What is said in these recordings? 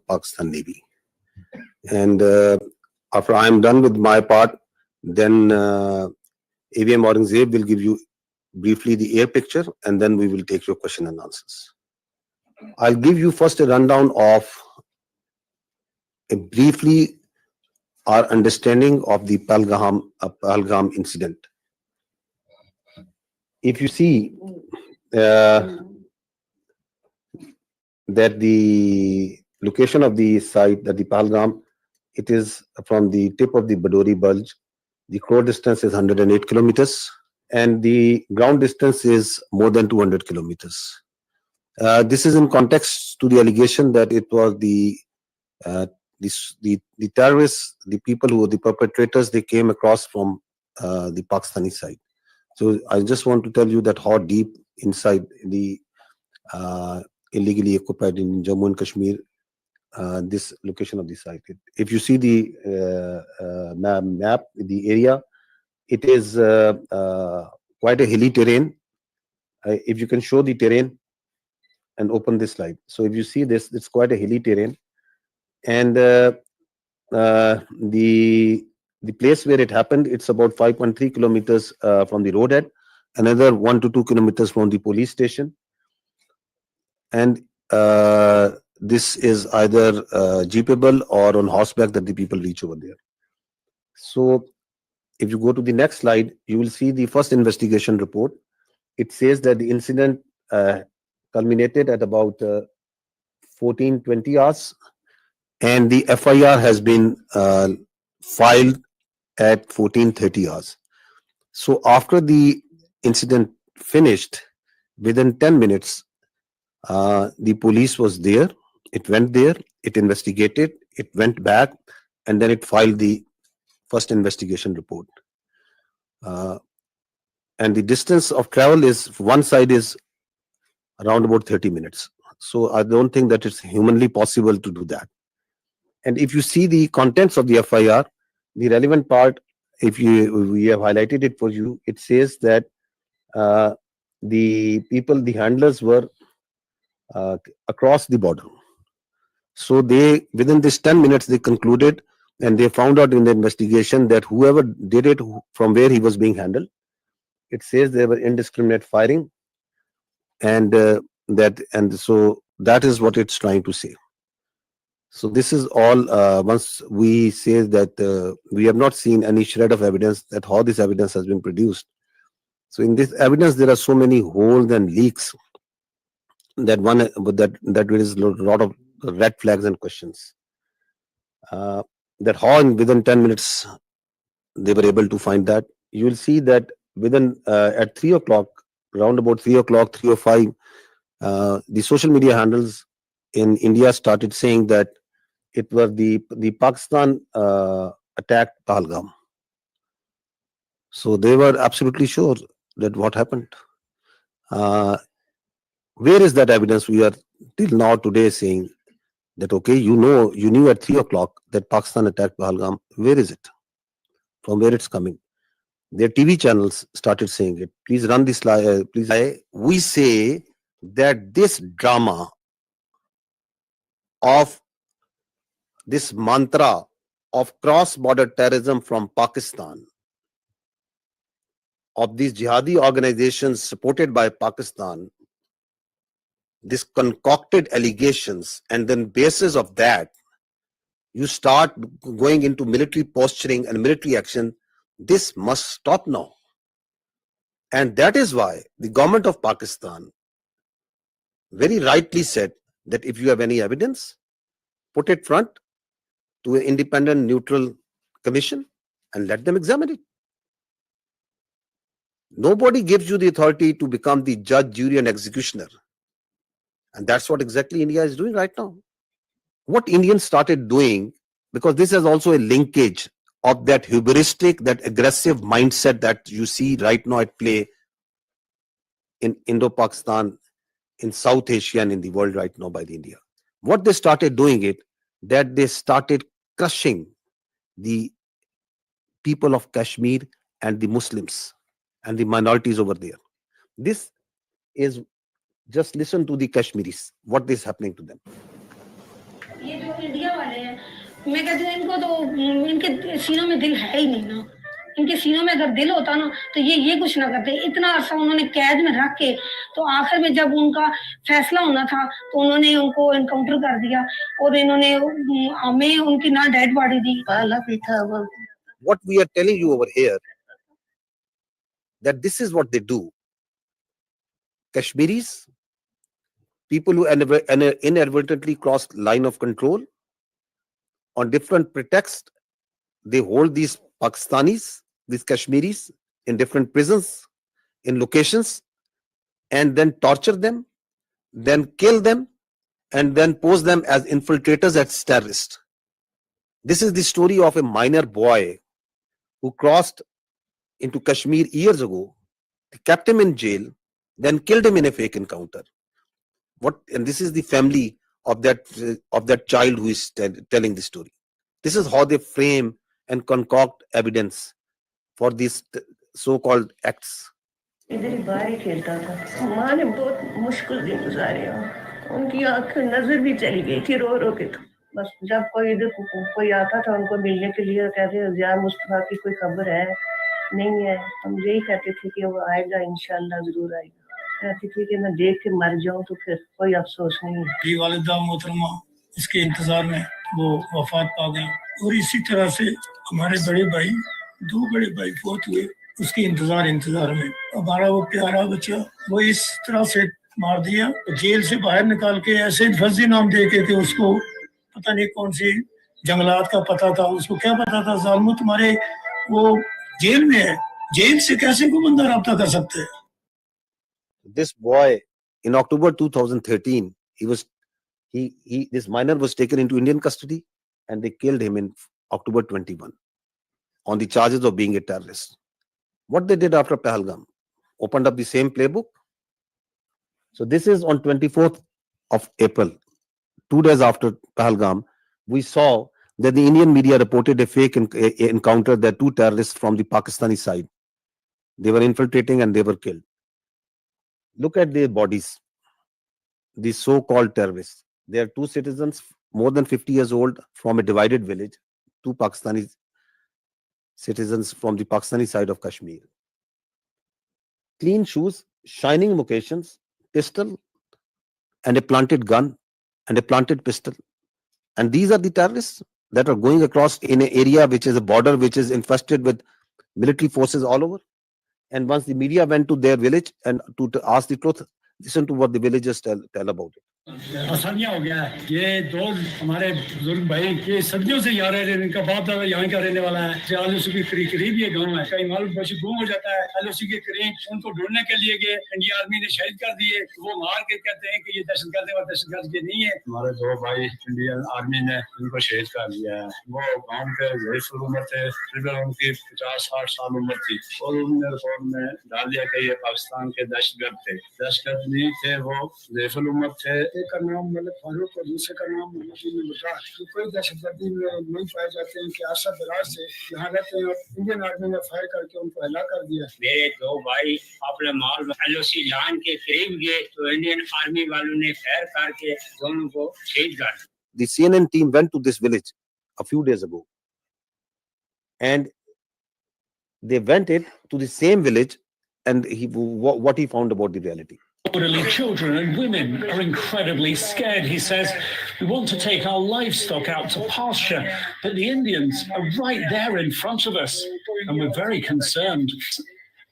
Pakistan Navy. And after I am done with my part, then AVM Aurangzeb will give you briefly the air picture, and then we will take your question and answers. I'll give you first a rundown of briefly our understanding of the Pahalgam incident. If you see that the location of the site, that the Pahalgam, it is from the tip of the Badori Bulge. The crore distance is 108 kilometers, and the ground distance is more than 200 kilometers. This is in context to the allegation that it was the terrorists, the people who were the perpetrators, they came across from the Pakistani side. So I just want to tell you that how deep inside the illegally occupied in Jammu and Kashmir, this location of the site. If you see the map, the area, it is quite a hilly terrain. If you can show the terrain and open this slide. So if you see this, it's quite a hilly terrain. And the place where it happened, it's about 5.3 kilometers from the roadhead, another 1 to 2 kilometers from the police station. And this is either jeepable or on horseback that the people reach over there. So if you go to the next slide, you will see the first investigation report. It says that the incident culminated at about 14:20 hours, and the FIR has been filed at 14:30 hours. So after the incident finished, within 10 minutes, the police was there. It went there, it investigated, it went back, and then it filed the first investigation report. And the distance of travel is, one side is around about 30 minutes. So I don't think that it's humanly possible to do that. And if you see the contents of the FIR, the relevant part, we have highlighted it for you, it says that the people, the handlers were across the border. So they, within this 10 minutes, they concluded, and they found out in the investigation that whoever did it, from where he was being handled, it says there were indiscriminate firing, and so that is what it's trying to say. So this is all. Once we say that we have not seen any shred of evidence that how this evidence has been produced. So in this evidence, there are so many holes and leaks that there is a lot of red flags and questions. That how within 10 minutes they were able to find that. You will see that within at 3 o'clock, around about 3 o'clock, 3:05, the social media handles in India started saying that it was the Pakistan attacked Pahalgam. So they were absolutely sure that what happened. Where is that evidence? We are till now today saying that, okay, you knew at 3 o'clock that Pakistan attacked Pahalgam. Where is it? From where it's coming? Their TV channels started saying it. Please run this slide. Please. We say that this drama of this mantra of cross-border terrorism from Pakistan, of these jihadi organizations supported by Pakistan, this concocted allegations, and then basis of that, you start going into military posturing and military action. This must stop now. And that is why the government of Pakistan very rightly said that if you have any evidence, put it front to an independent, neutral commission and let them examine it. Nobody gives you the authority to become the judge, jury, and executioner. And that's what exactly India is doing right now. What Indians started doing, because this has also a linkage of that hubristic, that aggressive mindset that you see right now at play in Indo-Pakistan, in South Asia, and in the world right now by the India. What they started doing it, that they started crushing the people of Kashmir and the Muslims and the minorities over there. This is, just listen to the Kashmiris, what is happening to them. ये जो India वाले हैं, मैं कहती हूँ इनको तो इनके सीनों में दिल है ही नहीं ना। इनके सीनों में अगर दिल होता ना तो ये कुछ ना करते। इतना अरसा उन्होंने कैद में रख के तो आखिर में जब उनका फैसला होना था तो उन्होंने उनको एनकाउंटर कर दिया और इन्होंने हमें उनकी ना dead body the. What we are telling you over here, that this is what they do. Kashmiris, people who inadvertently crossed line of control on different pretexts, they hold these Pakistanis, these Kashmiris in different prisons, in locations, and then torture them, then kill them, and then pose them as infiltrators, as terrorists. This is the story of a minor boy who crossed into Kashmir years ago. They kept him in jail, then killed him in a fake encounter. And this is the family of that child who is telling the story. This is how they frame and concoct evidence for these so-called acts. इधर ही बाहर ही खेलता था। माँ ने बहुत मुश्किल दिन गुजारे। उनकी आंख नजर भी चली गई थी रो रो के। तो बस जब कोई इधर कोई आता था उनको मिलने के लिए, कहते यार मुस्तफा की कोई खबर है? नहीं है। हम यही कहते थे कि वो आएगा, इंशाल्लाह जरूर आएगा। कहती थी कि मैं देख के मर जाऊं तो फिर कोई अफसोस नहीं है। ये वालिदा मोहतरमा इसके इंतजार में वो वफात पा गई और इसी तरह से हमारे बड़े भाई, दो बड़े भाई फौत हुए उसके इंतजार में। हमारा वो प्यारा बच्चा वो इस तरह से मार दिया, जेल से बाहर निकाल के ऐसे फर्जी नाम दे के उसको पता नहीं कौन सी जंगलात का पता था, उसको क्या पता था जालिमो तुम्हारे वो जेल में है, जेल से कैसे कोई बंदा राब्ता कर सकते है। This boy in October 2013, this minor was taken into Indian custody and they killed him in October 21 on the charges of being a terrorist. What they did after Pahalgam, opened up the same playbook. So this is on 24th of April, 2 days after Pahalgam, we saw that the Indian media reported a fake encounter that two terrorists from the Pakistani side, they were infiltrating and they were killed. Look at their bodies, these so-called terrorists. They are two citizens, more than 50 years old, from a divided village, two Pakistani citizens from the Pakistani side of Kashmir. Clean shoes, shining vocations, pistol, and a planted gun, and a planted pistol. And these are the terrorists that are going across in an area which is a border which is infested with military forces all over. And once the media went to their village and to ask the truth, listen to what the villagers tell about it. आसानियाँ हो गया है। ये दो हमारे बुजुर्ग भाई ये सदियों से यहाँ रह रहे हैं, इनका बाप दादा यहाँ का रहने वाला है। LOC के करीब ये गांव है, कहीं मालूम पड़ोसी गुम हो जाता है, LOC के करीब उनको ढूंढने के लिए गए, इंडिया आर्मी ने शहीद कर दिए। वो मार के कहते हैं कि ये दहशतगर्द है और दहशतगर्द ये नहीं है। हमारे दो भाई इंडियन आर्मी ने उनको शहीद कर दिया है। वो गाँव के जैसे उम्र थे, उनकी 50-60 साल उम्र थी और उन्होंने रिपोर्ट में डाल दिया कि ये पाकिस्तान के दहशतगर्द थे। दहशतगर्द नहीं थे, वो जैफुल उम्र थे। एक का नाम मलिक फारूक और दूसरे का नाम मोहम्मद बिन मुबारक। कोई दहशतगर्दी में नहीं पाए जाते हैं कि आशा दराज से यहाँ रहते हैं और इंडियन आर्मी ने फायर करके उनको हलाक कर दिया। मेरे दो भाई अपने माल LOC लाइन के करीब गए तो इंडियन आर्मी वालों ने फायर करके दोनों को शहीद कर दिया। The CNN team went to this village a few days ago, and they went to the same village, and what he found about the reality. Elderly children and women are incredibly scared. He says, we want to take our livestock out to pasture, but the Indians are right there in front of us, and we're very concerned.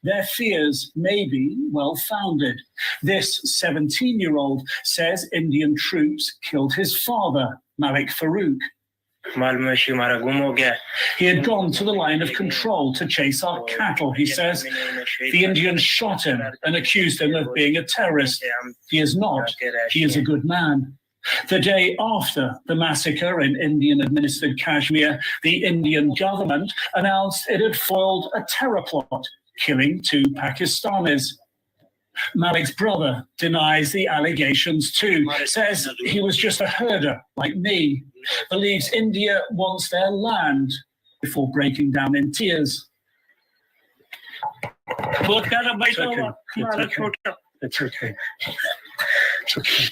Their fears may be well-founded. This 17-year-old says Indian troops killed his father, Malik Farouk. He had gone to the line of control to chase our cattle, he says. The Indians shot him and accused him of being a terrorist. He is not. He is a good man. The day after the massacre in Indian-administered Kashmir, the Indian government announced it had foiled a terror plot, killing two Pakistanis. Malik's brother denies the allegations too, says he was just a herder like me, believes India wants their land, before breaking down in tears. It's okay. It's okay. It's okay.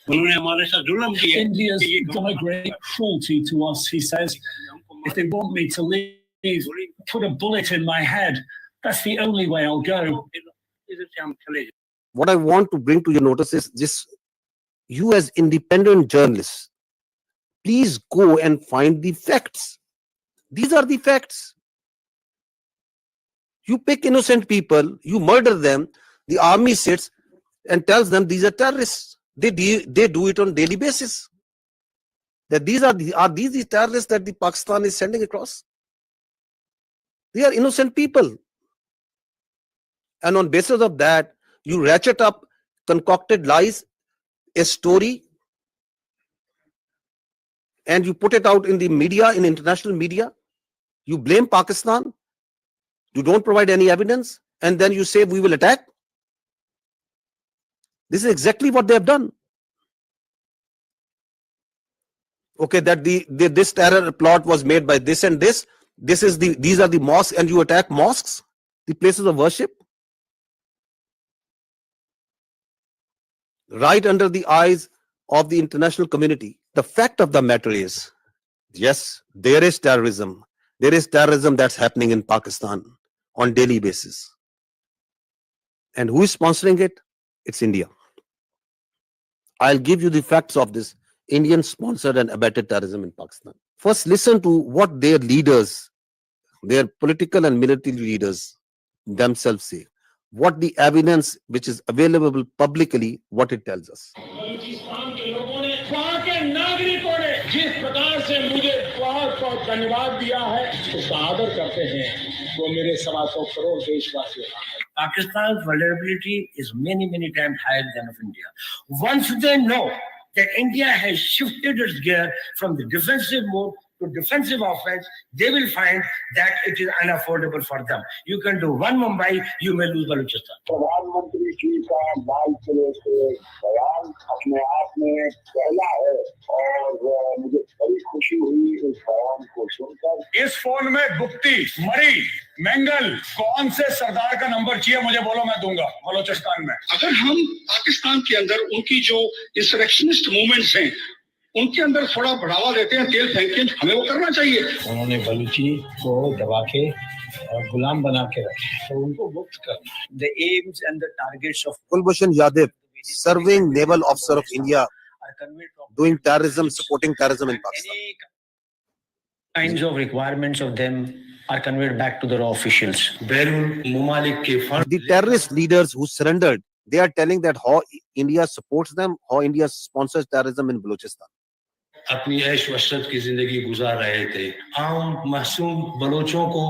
उन्होंने हमारे साथ जुल्म किया. India's done a great cruelty to us. He says, if they want me to leave, put a bullet in my head. That's the only way I'll go. What I want to bring to your notice is this: you as independent journalists, please go and find the facts. These are the facts. You pick innocent people, you murder them, the army sits and tells them these are terrorists. They do it on daily basis. That these are these terrorists that the Pakistan is sending across? They are innocent people. And on basis of that, you ratchet up concocted lies, a story, and you put it out in the media, in international media. You blame Pakistan. You don't provide any evidence. And then you say we will attack. This is exactly what they have done. Okay, that this terror plot was made by this and this. These are the mosques, and you attack mosques, the places of worship, right under the eyes of the international community. The fact of the matter is, yes, there is terrorism. There is terrorism that's happening in Pakistan on daily basis. And who is sponsoring it? It's India. I'll give you the facts of this Indian sponsored and abetted terrorism in Pakistan. First, listen to what their leaders, their political and military leaders themselves say. What the evidence which is available publicly, what it tells us. Balochistan के लोगों ने, वहाँ के नागरिकों ने जिस प्रकार से मुझे बहुत बहुत धन्यवाद दिया है, उसका आदर करते हैं, वो मेरे 125 करोड़ देशवासियों का है. Pakistan's vulnerability is many times higher than of India. Once they know that India has shifted its gear from the defensive mode to defensive offense, they will find that it is unaffordable for them. You can do one Mumbai, you may lose Balochistan. प्रधानमंत्री जी का लाल किले से बयान अपने आप में पहला है और मुझे बड़ी खुशी हुई इस बयान को सुनकर. इस फोन में गुप्ती, मरी, मंगल, कौन से सरदार का नंबर चाहिए मुझे बोलो, मैं दूंगा बलोचिस्तान में. अगर हम पाकिस्तान के अंदर उनकी जो इंसरेक्शनिस्ट मूवमेंट्स हैं उनके अंदर थोड़ा बढ़ावा देते हैं, तेल फेंकते हैं, हमें वो करना चाहिए. उन्होंने बलूची को दबा के गुलाम बना के रखे, तो उनको मुक्त करना. The aims and the targets of Kulbhushan Yadav, serving naval officer of India, doing terrorism, supporting terrorism in Pakistan. Kinds of requirements of them are conveyed back to the raw officials. The terrorist leaders who surrendered, they are telling that how India supports them, how India sponsors terrorism in Balochistan. अपनी ऐश वशरत की जिंदगी गुजार रहे थे, आम मासूम बलोचों को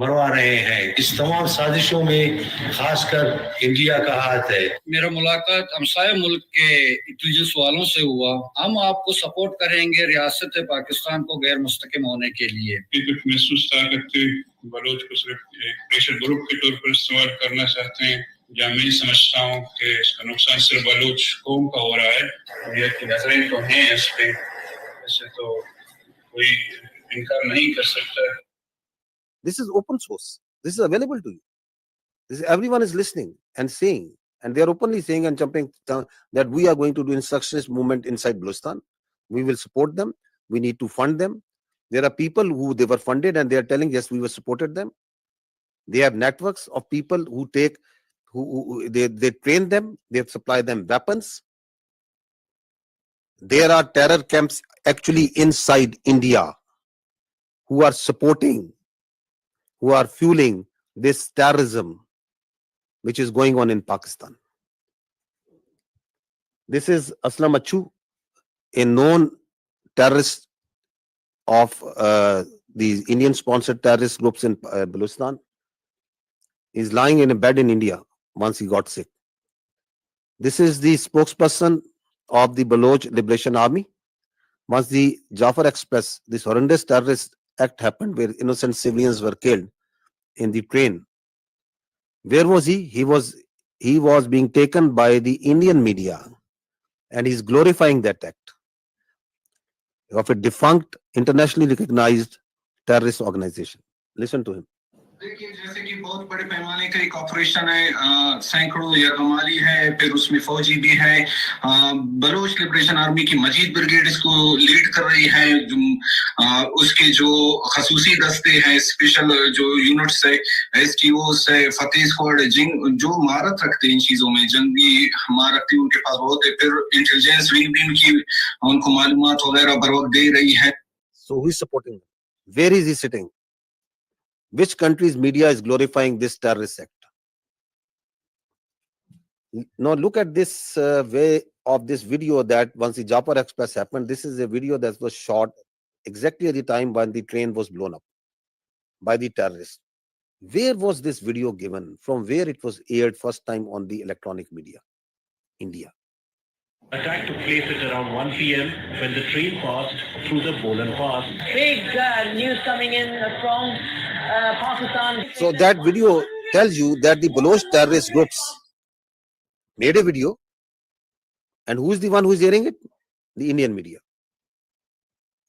मरवा रहे हैं. इस तमाम साजिशों में खासकर इंडिया का हाथ है. मेरा मुलाकात हमसाय मुल्क के इंटेलिजेंस वालों से हुआ. हम आपको सपोर्ट करेंगे रियासत पाकिस्तान को गैर मुस्तकिम होने के लिए. महसूस ताकत बलोच को सिर्फ प्रेशर ग्रुप के तौर पर इस्तेमाल करना चाहते हैं, या मैं समझता हूँ कि इसका नुकसान सिर्फ बलोच कौम का हो रहा है. ये की नजरें तो हैं इस पे, ऐसे तो कोई इनकार नहीं कर सकता. This is open source. This is available to you. Everyone is listening and saying, and they are openly saying and jumping down that we are going to do insurrectionist movement inside Balochistan. We will support them. We need to fund them. There are people who they were funded and they are telling, yes, we were supported them. They have networks of people who take, they train them, they supply them weapons. There are terror camps actually inside India who are supporting, who are fueling this terrorism which is going on in Pakistan. This is Aslam Achu, a known terrorist of these Indian-sponsored terrorist groups in Balochistan. He's lying in a bed in India once he got sick. This is the spokesperson of the Baloch Liberation Army. Once the Jafar Express, this horrendous terrorist act happened where innocent civilians were killed in the train. Where was he? He was being taken by the Indian media, and he's glorifying that act of a defunct, internationally recognized terrorist organization. Listen to him. देखिए जैसे कि बहुत बड़े पैमाने का एक operation है, सैकड़ों या कमाली है, फिर उसमें फौजी भी है। बलोच लिबरेशन आर्मी की मजीद ब्रिगेड इसको लीड कर रही है। उसके जो खसूसी दस्ते हैं, स्पेशल जो यूनिट्स है, STOs है, फतेह स्क्वाड है, जो महारत रखते हैं इन चीजों में, जंगी महारत उनके पास बहुत है। फिर इंटेलिजेंस विंग भी उनकी उनको मालूमात वगैरह बर वक्त दे रही है। So who is supporting them? Where is he sitting? Which country's media is glorifying this terrorist sect? Now look at this way of this video that once the Jaipur Express happened. This is a video that was shot exactly at the time when the train was blown up by the terrorists. Where was this video given? From where it was aired first time on the electronic media? India. Attack took place at around 1 p.m. when the train passed through the Bolan Pass. Big news coming in from Pakistan. So that video tells you that the Baloch terrorist groups made a video, and who is the one who is hearing it? The Indian media.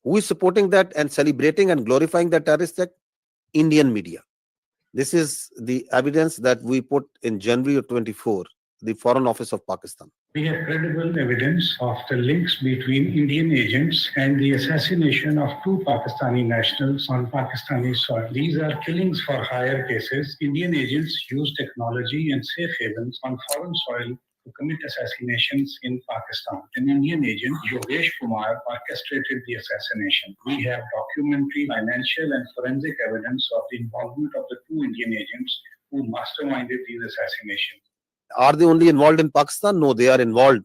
Who is supporting that and celebrating and glorifying that terrorist act? Indian media. This is the evidence that we put in January of 24, the Foreign Office of Pakistan. We have credible evidence of the links between Indian agents and the assassination of 2 Pakistani nationals on Pakistani soil. These are killings for hire cases. Indian agents use technology and safe havens on foreign soil to commit assassinations in Pakistan. An Indian agent, Yogesh Kumar, orchestrated the assassination. We have documentary, financial, and forensic evidence of the involvement of the 2 Indian agents who masterminded these assassinations. Are they only involved in Pakistan? No, they are involved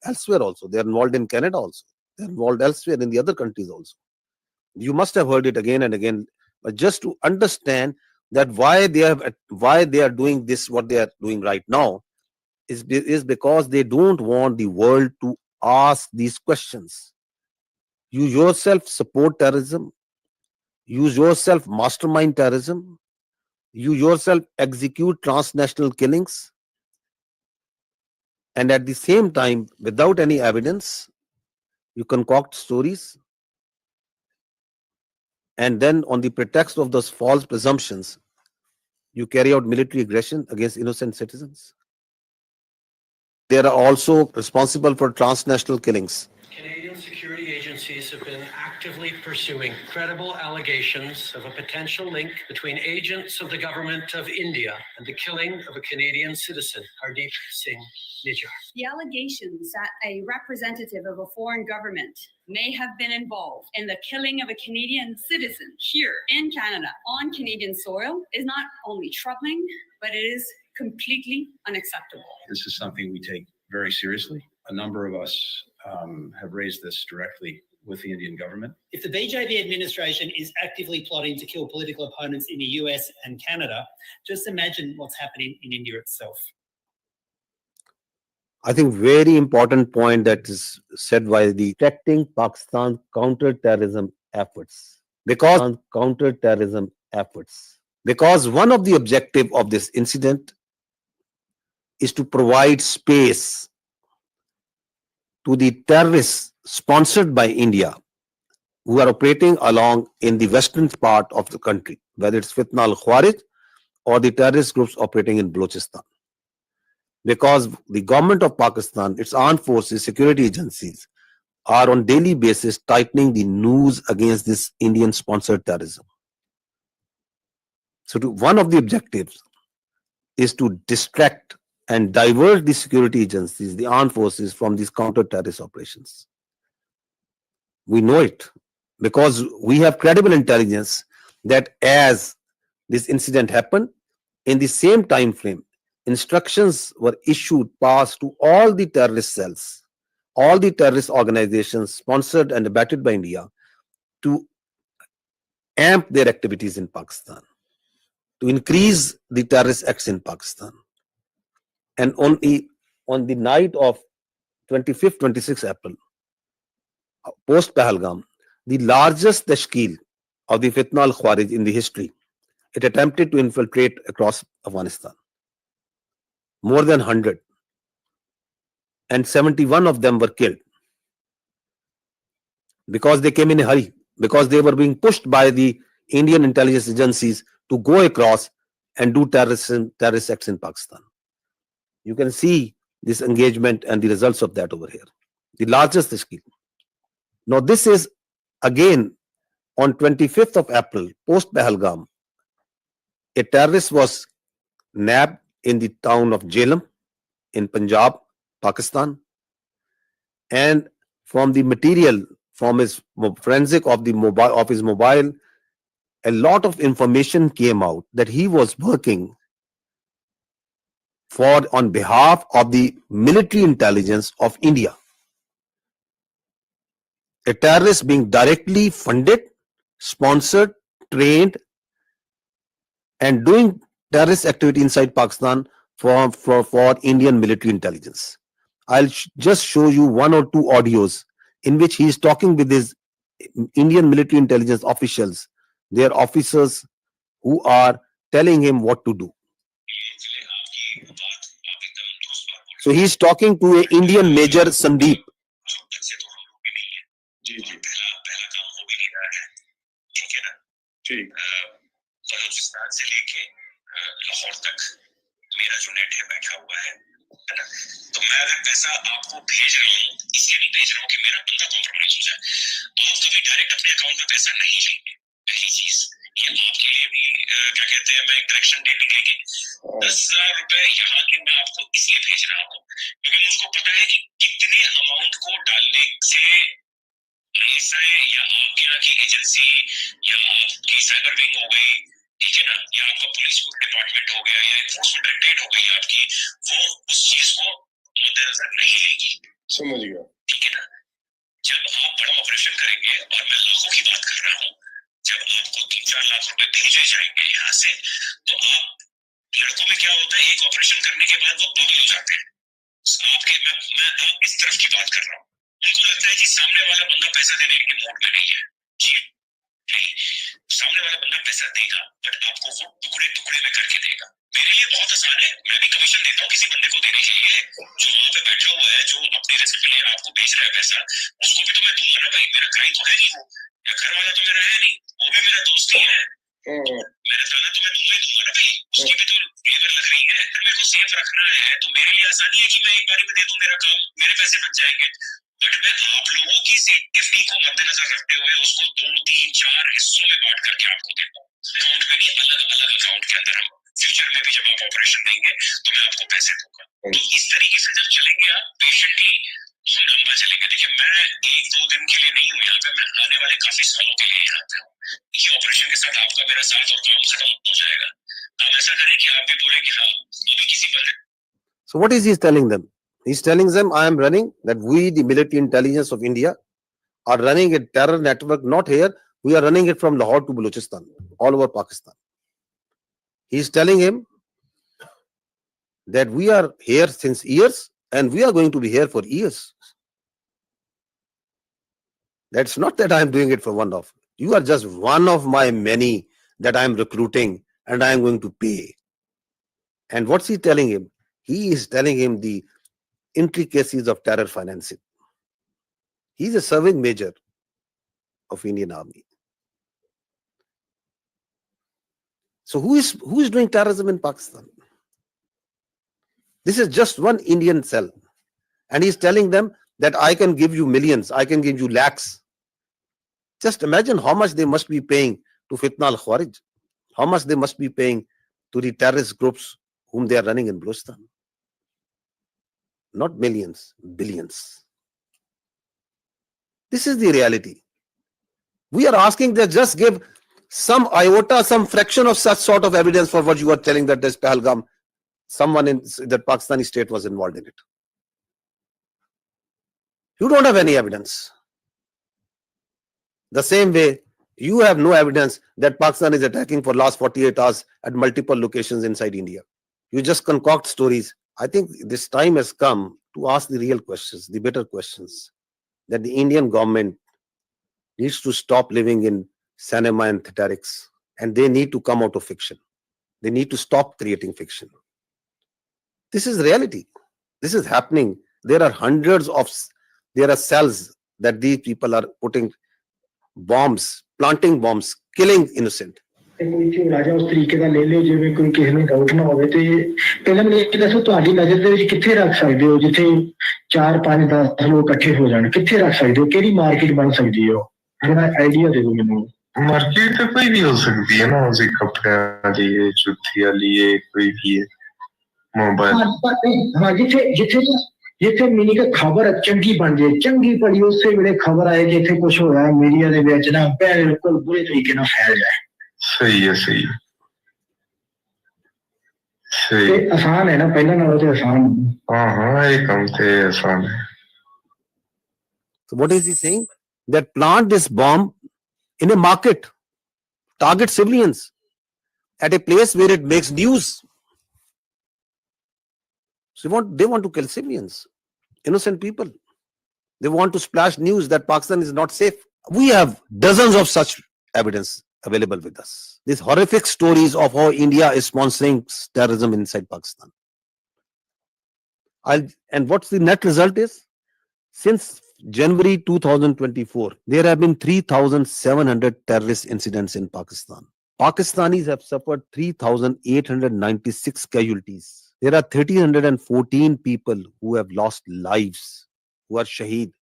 elsewhere also. They are involved in Canada also. They are involved elsewhere in the other countries also. You must have heard it again and again. But just to understand that why they are doing this, what they are doing right now, is because they don't want the world to ask these questions. You yourself support terrorism. You yourself mastermind terrorism. You yourself execute transnational killings. And at the same time, without any evidence, you concoct stories. And then on the pretext of those false presumptions, you carry out military aggression against innocent citizens. They are also responsible for transnational killings. Canadian security agencies have been actively pursuing credible allegations of a potential link between agents of the government of India and the killing of a Canadian citizen, Hardeep Singh Nijjar. The allegations that a representative of a foreign government may have been involved in the killing of a Canadian citizen here in Canada on Canadian soil is not only troubling, but it is completely unacceptable. This is something we take very seriously. A number of us have raised this directly with the Indian government. If the BJP administration is actively plotting to kill political opponents in the US and Canada, just imagine what's happening in India itself. I think very important point that is said by the protecting Pakistan counter-terrorism efforts. Because one of the objective of this incident is to provide space to the terrorists sponsored by India who are operating along in the western part of the country, whether it's Fitna al-Khawarij or the terrorist groups operating in Balochistan. Because the government of Pakistan, its armed forces, security agencies are on daily basis tightening the noose against this Indian sponsored terrorism. So one of the objectives is to distract and divert the security agencies, the armed forces, from these counter-terrorist operations. We know it because we have credible intelligence that as this incident happened, in the same time frame, instructions were passed to all the terrorist cells, all the terrorist organizations sponsored and abetted by India to amp their activities in Pakistan, to increase the terrorist acts in Pakistan. And on the night of 25th, 26th April, post Pahalgam, the largest tashkil of the Fitna al-Khawarij in the history, it attempted to infiltrate across Afghanistan. More than 100. And 71 of them were killed. Because they came in a hurry. Because they were being pushed by the Indian intelligence agencies to go across and do terrorist acts in Pakistan. You can see this engagement and the results of that over here. The largest scale. Now this is again on 25th of April, post Pahalgam, a terrorist was nabbed in the town of Jhelum in Punjab, Pakistan, and from the material, from his forensic of his mobile, a lot of information came out that he was working on behalf of the military intelligence of India. A terrorist being directly funded, sponsored, trained, and doing terrorist activity inside Pakistan for Indian military intelligence. I'll just show you one or two audios in which he is talking with his Indian military intelligence officials, their officers who are telling him what to do. So he is talking to an Indian Major Sandeep. Balochistan से लेके लाहौर तक मेरा जो net है बैठा हुआ है ना, तो मैं अगर पैसा आपको भेज रहा हूँ इसलिए नहीं भेज रहा हूँ कि मेरा बंदा कॉम्प्रोमाइज हो जाए। आप कभी डायरेक्ट अपने अकाउंट में पैसा नहीं लेंगे। पहली चीज ये आपके लिए भी क्या कहते हैं, मैं एक डायरेक्शन देने लेंगे 10,000 रुपए यहाँ के मैं आपको इसलिए भेज रहा हूँ क्योंकि मुझको पता है कि कितने अमाउंट को डालने से ISI या आपके यहाँ की एजेंसी या आपकी साइबर विंग हो गई, ठीक है ना, या आपका पुलिस डिपार्टमेंट हो गया या एनफोर्समेंट डायरेक्टरेट हो गई आपकी, वो उस चीज को मद्देनजर नहीं लेगी। समझ गया, ठीक है ना। जब आप बड़ा ऑपरेशन करेंगे, और मैं लाखों की बात कर रहा हूँ, जब आपको 3-4 लाख रुपए भेजे जाएंगे यहाँ से, तो आप लड़कों में क्या होता है, एक ऑपरेशन करने के बाद वो पागल हो जाते हैं। आपके मैं आप इस तरफ की बात कर रहा हूँ। उनको लगता है कि सामने वाला बंदा पैसा देने के मूड में नहीं है। जी नहीं, सामने वाला बंदा पैसा देगा बट आपको वो टुकड़े टुकड़े में करके देगा। मेरे लिए बहुत आसान है, मैं भी कमीशन देता हूँ किसी बंदे को देने के लिए, जो वहां पे बैठा हुआ है, जो अपनी रिस्क पे लिए आपको भेज रहा है पैसा, उसको भी तो मैं दूंगा ना भाई। मेरा क्लाइंट तो है नहीं वो, या घर वाला तो मेरा है नहीं, वो भी मेरा दोस्त ही है। मेरा ताना तो मैं दूंगा ही दूंगा ना भाई, उसकी भी तो लेबर लग रही है। अगर मेरे को सेफ रखना है तो मेरे लिए आसानी है कि मैं एक बारी में दे दूं, मेरा काम, मेरे पैसे बच जाएंगे। बट मैं आप लोगों की सेफ्टी को मद्देनजर रखते हुए उसको 2-3-4 हिस्सों में बांट करके आपको देता हूँ। अकाउंट में भी अलग अलग अकाउंट के अंदर हम फ्यूचर में भी जब आप ऑपरेशन देंगे तो मैं आपको पैसे दूंगा। तो इस तरीके से जब चलेंगे आप पेशेंटली, हम लंबा चलेंगे। देखिए मैं 1-2 दिन के लिए नहीं हूँ यहाँ पे, मैं आने वाले काफी सालों के लिए यहाँ पे हूँ। ये ऑपरेशन के साथ आपका मेरा साथ और काम खत्म हो जाएगा। आप ऐसा करें कि आप भी बोले कि हाँ अभी किसी बंदे। So what is he telling them? He's telling them, I am running, that we, the military intelligence of India, are running a terror network, not here, we are running it from Lahore to Balochistan, all over Pakistan. He's telling him that we are here since years and we are going to be here for years. That's not that I am doing it for one off. You are just one of my many that I am recruiting and I am going to pay. And what's he telling him? He is telling him the intricacies of terror financing. He is a serving major of Indian Army. So who is doing terrorism in Pakistan? This is just one Indian cell. And he's telling them that I can give you millions, I can give you lakhs. Just imagine how much they must be paying to Fitna al-Khawarij, how much they must be paying to the terrorist groups whom they are running in Balochistan. Not millions, billions. This is the reality. We are asking that just give some iota, some fraction of such sort of evidence for what you are telling, that this Pahalgam, someone in that Pakistani state was involved in it. You don't have any evidence. The same way, you have no evidence that Pakistan is attacking for last 48 hours at multiple locations inside India. You just concoct stories. I think this time has come to ask the real questions, the better questions, that the Indian government needs to stop living in cinema and theatrics, and they need to come out of fiction. They need to stop creating fiction. This is reality. This is happening. There are cells that these people are putting bombs, planting bombs, killing innocent. ਤੇ ਕੋਈ ਝੋਲਾ ਜਾਂ ਉਸ ਤਰੀਕੇ ਦਾ ਲੈ ਲਿਓ ਜਿਵੇਂ ਕੋਈ ਕਿਸੇ ਨੂੰ ਡਾਊਟ ਨਾ ਹੋਵੇ। ਤੇ ਪਹਿਲਾਂ ਮੈਨੂੰ ਇਹ ਦੱਸੋ ਤੁਹਾਡੀ ਨਜ਼ਰ ਦੇ ਵਿੱਚ ਕਿੱਥੇ ਰੱਖ ਸਕਦੇ ਹੋ ਜਿੱਥੇ 4 5 10 ਲੋਕ ਇਕੱਠੇ ਹੋ ਜਾਣ, ਕਿੱਥੇ ਰੱਖ ਸਕਦੇ ਹੋ, ਕਿਹੜੀ ਮਾਰਕੀਟ ਬਣ ਸਕਦੀ ਹੈ? ਥੋੜਾ ਆਈਡੀਆ ਦੇ ਦਿਓ ਮੈਨੂੰ। मार्केट तो कोई भी हो सकती है ना, उसे कपड़े लिए, जुतियां लिए, कोई भी है, मोबाइल। हाँ, जिथे जिथे जिथे मीनी का खबर चंगी बन जाए, चंगी पड़ी उससे ਵੇਲੇ खबर आए कि इथे कुछ होया मीडिया ਦੇ ਵਿੱਚ ਨਾ बिल्कुल बुरे तरीके ਨਾਲ फैल जाए। सही है, सही है, सही। ते आसान है ना, पहला नालों तो आसान। हाँ, ये काम ते आसान है। So what is he saying? That plant this bomb in a market, target civilians at a place where it makes news. So they want to kill civilians, innocent people. They want to splash news that Pakistan is not safe. We have dozens of such evidence available with us. These horrific stories of how India is sponsoring terrorism inside Pakistan. And what's the net result is? Since January 2024, there have been 3,700 terrorist incidents in Pakistan. Pakistanis have suffered 3,896 casualties. There are 1,314 people who have lost lives, who are shaheed.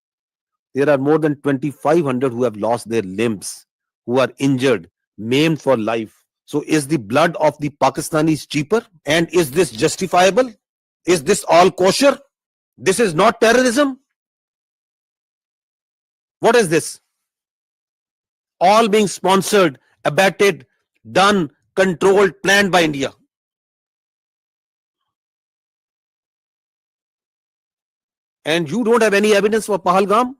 There are more than 2,500 who have lost their limbs, who are injured, maimed for life. So is the blood of the Pakistanis cheaper? And is this justifiable? Is this all kosher? This is not terrorism? What is this? All being sponsored, abetted, done, controlled, planned by India. And you don't have any evidence for Pahalgam?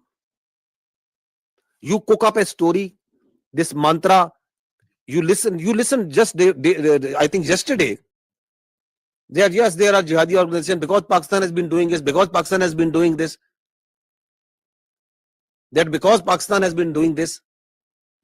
You cook up a story, this mantra, you listen just I think yesterday. Yes, there are jihadi organizations because Pakistan has been doing this, because Pakistan has been doing this. That because Pakistan has been doing this,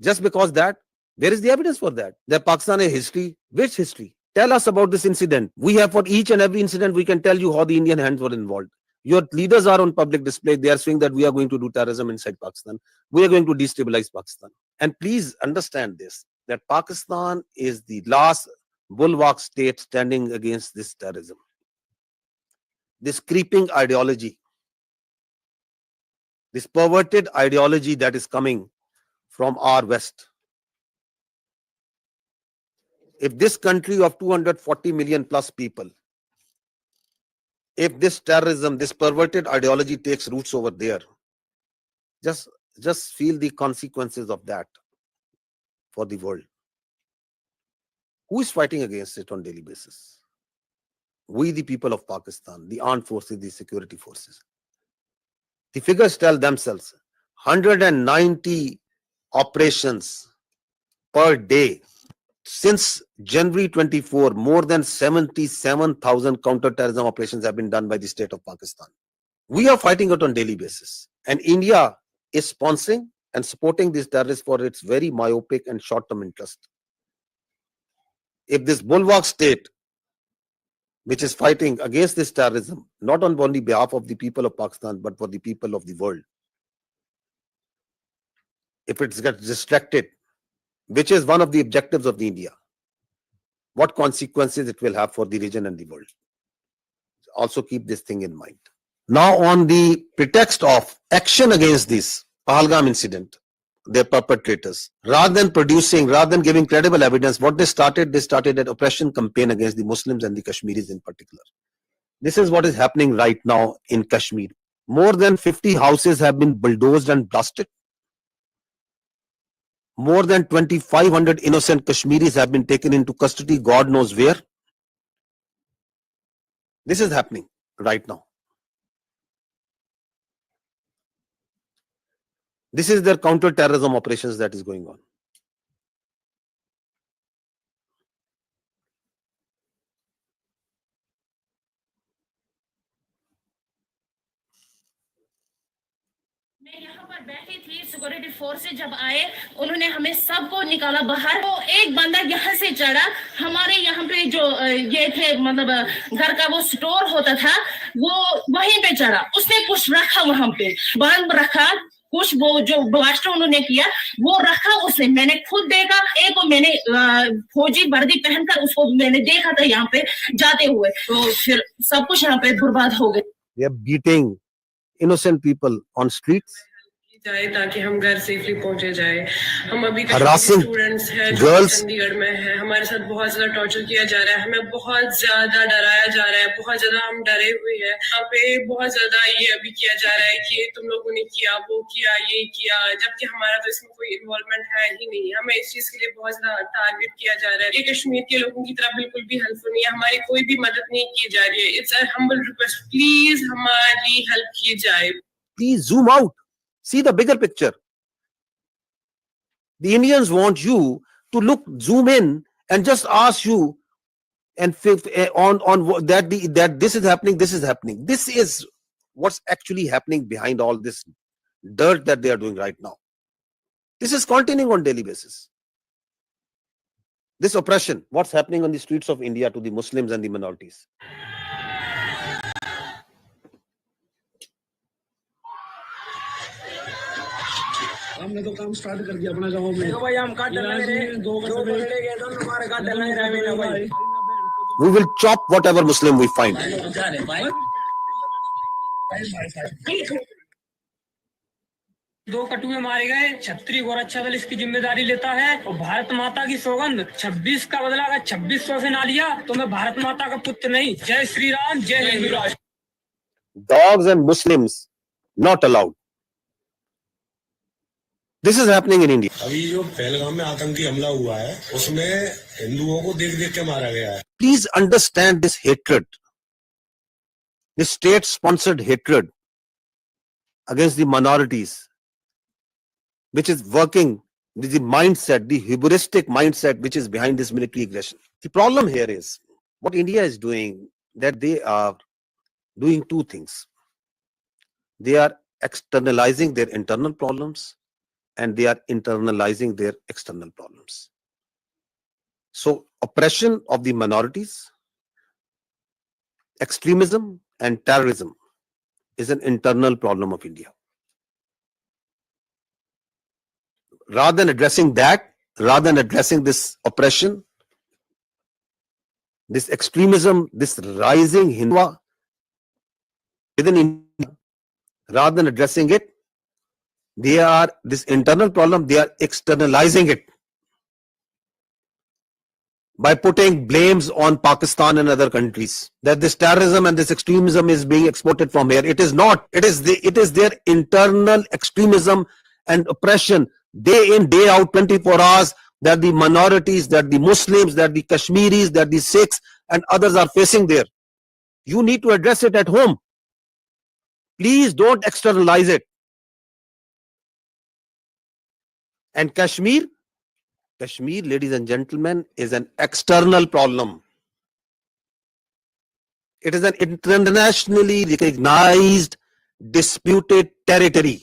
just because that, where is the evidence for that? That Pakistan has history. Which history? Tell us about this incident. We have for each and every incident, we can tell you how the Indian hands were involved. Your leaders are on public display. They are saying that we are going to do terrorism inside Pakistan. We are going to destabilize Pakistan. And please understand this, that Pakistan is the last bulwark state standing against this terrorism. This creeping ideology, this perverted ideology that is coming from our West. If this country of 240 million plus people, if this terrorism, this perverted ideology takes roots over there, just feel the consequences of that for the world. Who is fighting against it on daily basis? We, the people of Pakistan, the armed forces, the security forces. The figures tell themselves, 190 operations per day. Since January 24, more than 77,000 counter-terrorism operations have been done by the state of Pakistan. We are fighting it on daily basis. And India is sponsoring and supporting these terrorists for its very myopic and short-term interest. If this bulwark state, which is fighting against this terrorism, not on only behalf of the people of Pakistan, but for the people of the world, if it gets distracted, which is one of the objectives of the India, what consequences it will have for the region and the world. Also keep this thing in mind. Now, on the pretext of action against this Pahalgam incident, their perpetrators, rather than giving credible evidence, what they started an oppression campaign against the Muslims and the Kashmiris in particular. This is what is happening right now in Kashmir. More than 50 houses have been bulldozed and blasted. More than 2,500 innocent Kashmiris have been taken into custody, God knows where. This is happening right now. This is their counter-terrorism operations that is going on. मैं यहाँ पर बैठी थी, security force से जब आए उन्होंने हमें सबको निकाला बाहर। वो एक बंदा यहाँ से चढ़ा, हमारे यहाँ पे जो ये थे मतलब घर का वो स्टोर होता था, वो वहीं पे चढ़ा, उसने कुछ रखा वहां पे, बम रखा, कुछ वो जो ब्लास्ट उन्होंने किया वो रखा उसने, मैंने खुद देखा। एक मैंने फौजी वर्दी पहनकर उसको मैंने देखा था यहाँ पे जाते हुए, तो फिर सब कुछ यहाँ पे बर्बाद हो गया। They are beating innocent people on streets, जाए ताकि हम घर सेफली पहुंचे जाए। हम अभी harassing स्टूडेंट्स हैं जो girls. चंडीगढ़ में है, हमारे साथ बहुत ज्यादा टॉर्चर किया जा रहा है, हमें बहुत ज्यादा डराया जा रहा है, बहुत ज्यादा हम डरे हुए हैं। यहाँ पे बहुत ज्यादा ये अभी किया जा रहा है कि तुम लोगों ने किया, वो किया, ये किया, जबकि हमारा तो इसमें कोई इन्वॉल्वमेंट है ही नहीं। हमें इस चीज के लिए बहुत ज्यादा टारगेट किया जा रहा है। ये कश्मीर के लोगों की तरफ बिल्कुल भी हेल्पफुल नहीं है, हमारी कोई भी मदद नहीं की जा रही है। It's a humble request, please हमारी हेल्प की जाए। Please zoom out, see the bigger picture. The Indians want you to zoom in and just ask you and on that this is happening, this is happening. This is what's actually happening behind all this dirt that they are doing right now. This is continuing on daily basis. This oppression, what's happening on the streets of India to the Muslims and the minorities. हमने तो काम start कर दिया अपना गांव में। भाई हम काट डालेंगे, दो घंटे गए तो हमारे काट डालेंगे भाई। We will chop whatever Muslim we find. दो कटुए मारे गए, छत्री गोरक्षा दल इसकी जिम्मेदारी लेता है और भारत माता की सौगंध 26 का बदला अगर 2600 से ना लिया तो मैं भारत माता का पुत्र नहीं। जय श्री राम, जय हिंद राष्ट्र। Dogs and Muslims not allowed. This is happening in India. अभी जो पहलगाम में आतंकी हमला हुआ है उसमें हिंदुओं को देख देख के मारा गया है। Please understand this hatred, this state-sponsored hatred against the minorities, which is working, the mindset, the hubristic mindset which is behind this military aggression. The problem here is what India is doing, that they are doing two things. They are externalizing their internal problems and they are internalizing their external problems. So oppression of the minorities, extremism and terrorism is an internal problem of India. Rather than addressing that, rather than addressing this oppression, this extremism, this rising Hindutva within India, rather than addressing it, they are this internal problem, they are externalizing it by putting blames on Pakistan and other countries that this terrorism and this extremism is being exported from here. It is not. It is their internal extremism and oppression day in, day out, 24 hours, that the minorities, that the Muslims, that the Kashmiris, that the Sikhs and others are facing there. You need to address it at home. Please don't externalize it. And Kashmir, ladies and gentlemen, is an external problem. It is an internationally recognized disputed territory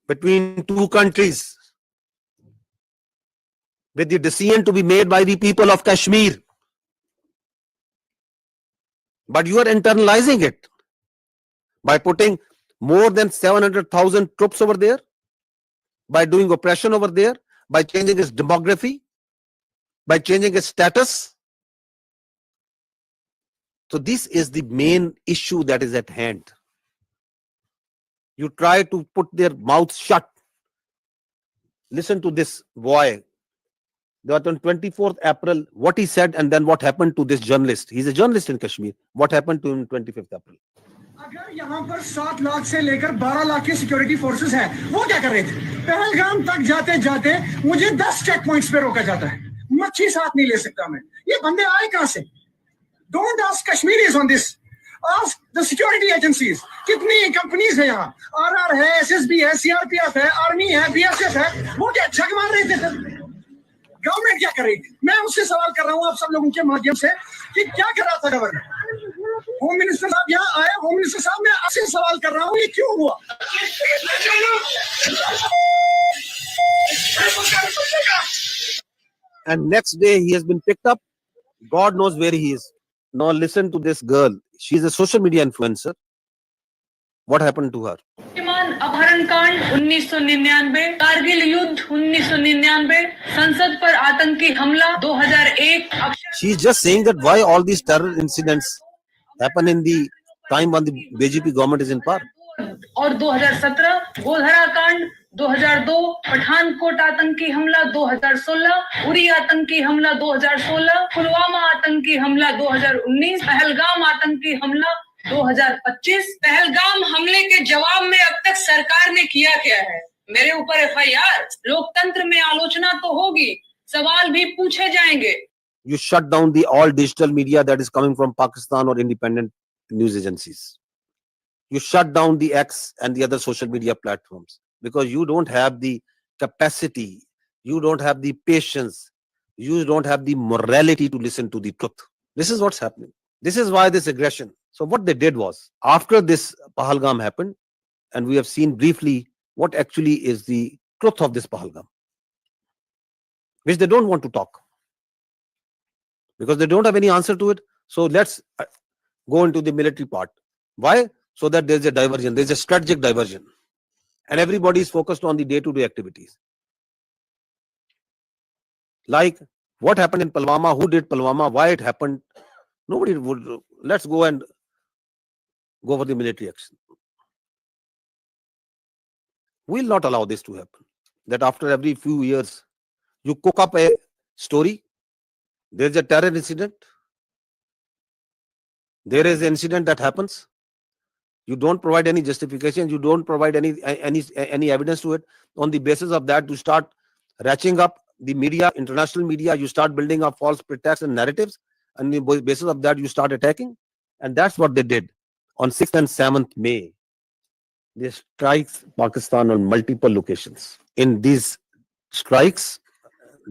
between two countries, with the decision to be made by the people of Kashmir. But you are internalizing it by putting more than 700,000 troops over there, by doing oppression over there, by changing its demography, by changing its status. So this is the main issue that is at hand. You try to put their mouths shut. Listen to this boy. That on 24th April, what he said and then what happened to this journalist. He's a journalist in Kashmir. What happened to him 25th April? अगर यहाँ पर 7 लाख से लेकर 12 लाख की security forces हैं, वो क्या कर रहे थे? पहलगाम तक जाते जाते मुझे 10 चेक पॉइंट्स पे रोका जाता है, मच्छी साथ नहीं ले सकता मैं। ये बंदे आए कहाँ से? Don't ask Kashmiris on this. Ask the security agencies. कितनी कंपनीज है यहाँ? RR है, SSB है, CRPF है, आर्मी है, BSF है, वो क्या छक मार रहे थे? गवर्नमेंट क्या कर रही थी? मैं उससे सवाल कर रहा हूँ आप सब लोगों के माध्यम से कि क्या कर रहा था गवर्नमेंट? होम मिनिस्टर साहब यहाँ आए, होम मिनिस्टर साहब मैं आपसे सवाल कर रहा हूँ, ये क्यों हुआ? And next day he has been picked up. God knows where he is. Now listen to this girl. She's a social media influencer. What happened to her? अपहरण कांड 1999, कारगिल युद्ध 1999, संसद पर आतंकी हमला 2001. She's just saying that why all these terror incidents happen in the time when the BJP government is in power. और 2017 गोधरा कांड 2002, पठानकोट आतंकी हमला 2016, उरी आतंकी हमला 2016, पुलवामा आतंकी हमला 2019, पहलगाम आतंकी हमला 2025. पहलगाम हमले के जवाब में अब तक सरकार ने किया क्या है? मेरे ऊपर एफआईआर, लोकतंत्र में आलोचना तो होगी, सवाल भी पूछे जाएंगे. You shut down the all digital media that is coming from Pakistan or independent news agencies. You shut down the X and the other social media platforms because you don't have the capacity, you don't have the patience, you don't have the morality to listen to the truth. This is what's happening. This is why this aggression. So what they did was, after this Pahalgam happened, and we have seen briefly what actually is the truth of this Pahalgam, which they don't want to talk because they don't have any answer to it. So let's go into the military part. Why? So that there's a diversion, there's a strategic diversion, and everybody is focused on the day-to-day activities. Like what happened in Pulwama, who did Pulwama, why it happened, nobody would. Let's go and go for the military action. We'll not allow this to happen. That after every few years, you cook up a story, there's a terror incident, there is an incident that happens, you don't provide any justification, you don't provide any evidence to it. On the basis of that, you start ratcheting up the media, international media, you start building up false pretexts and narratives, and on the basis of that, you start attacking. And that's what they did. On 6th and 7th May, they strikes Pakistan on multiple locations. In these strikes,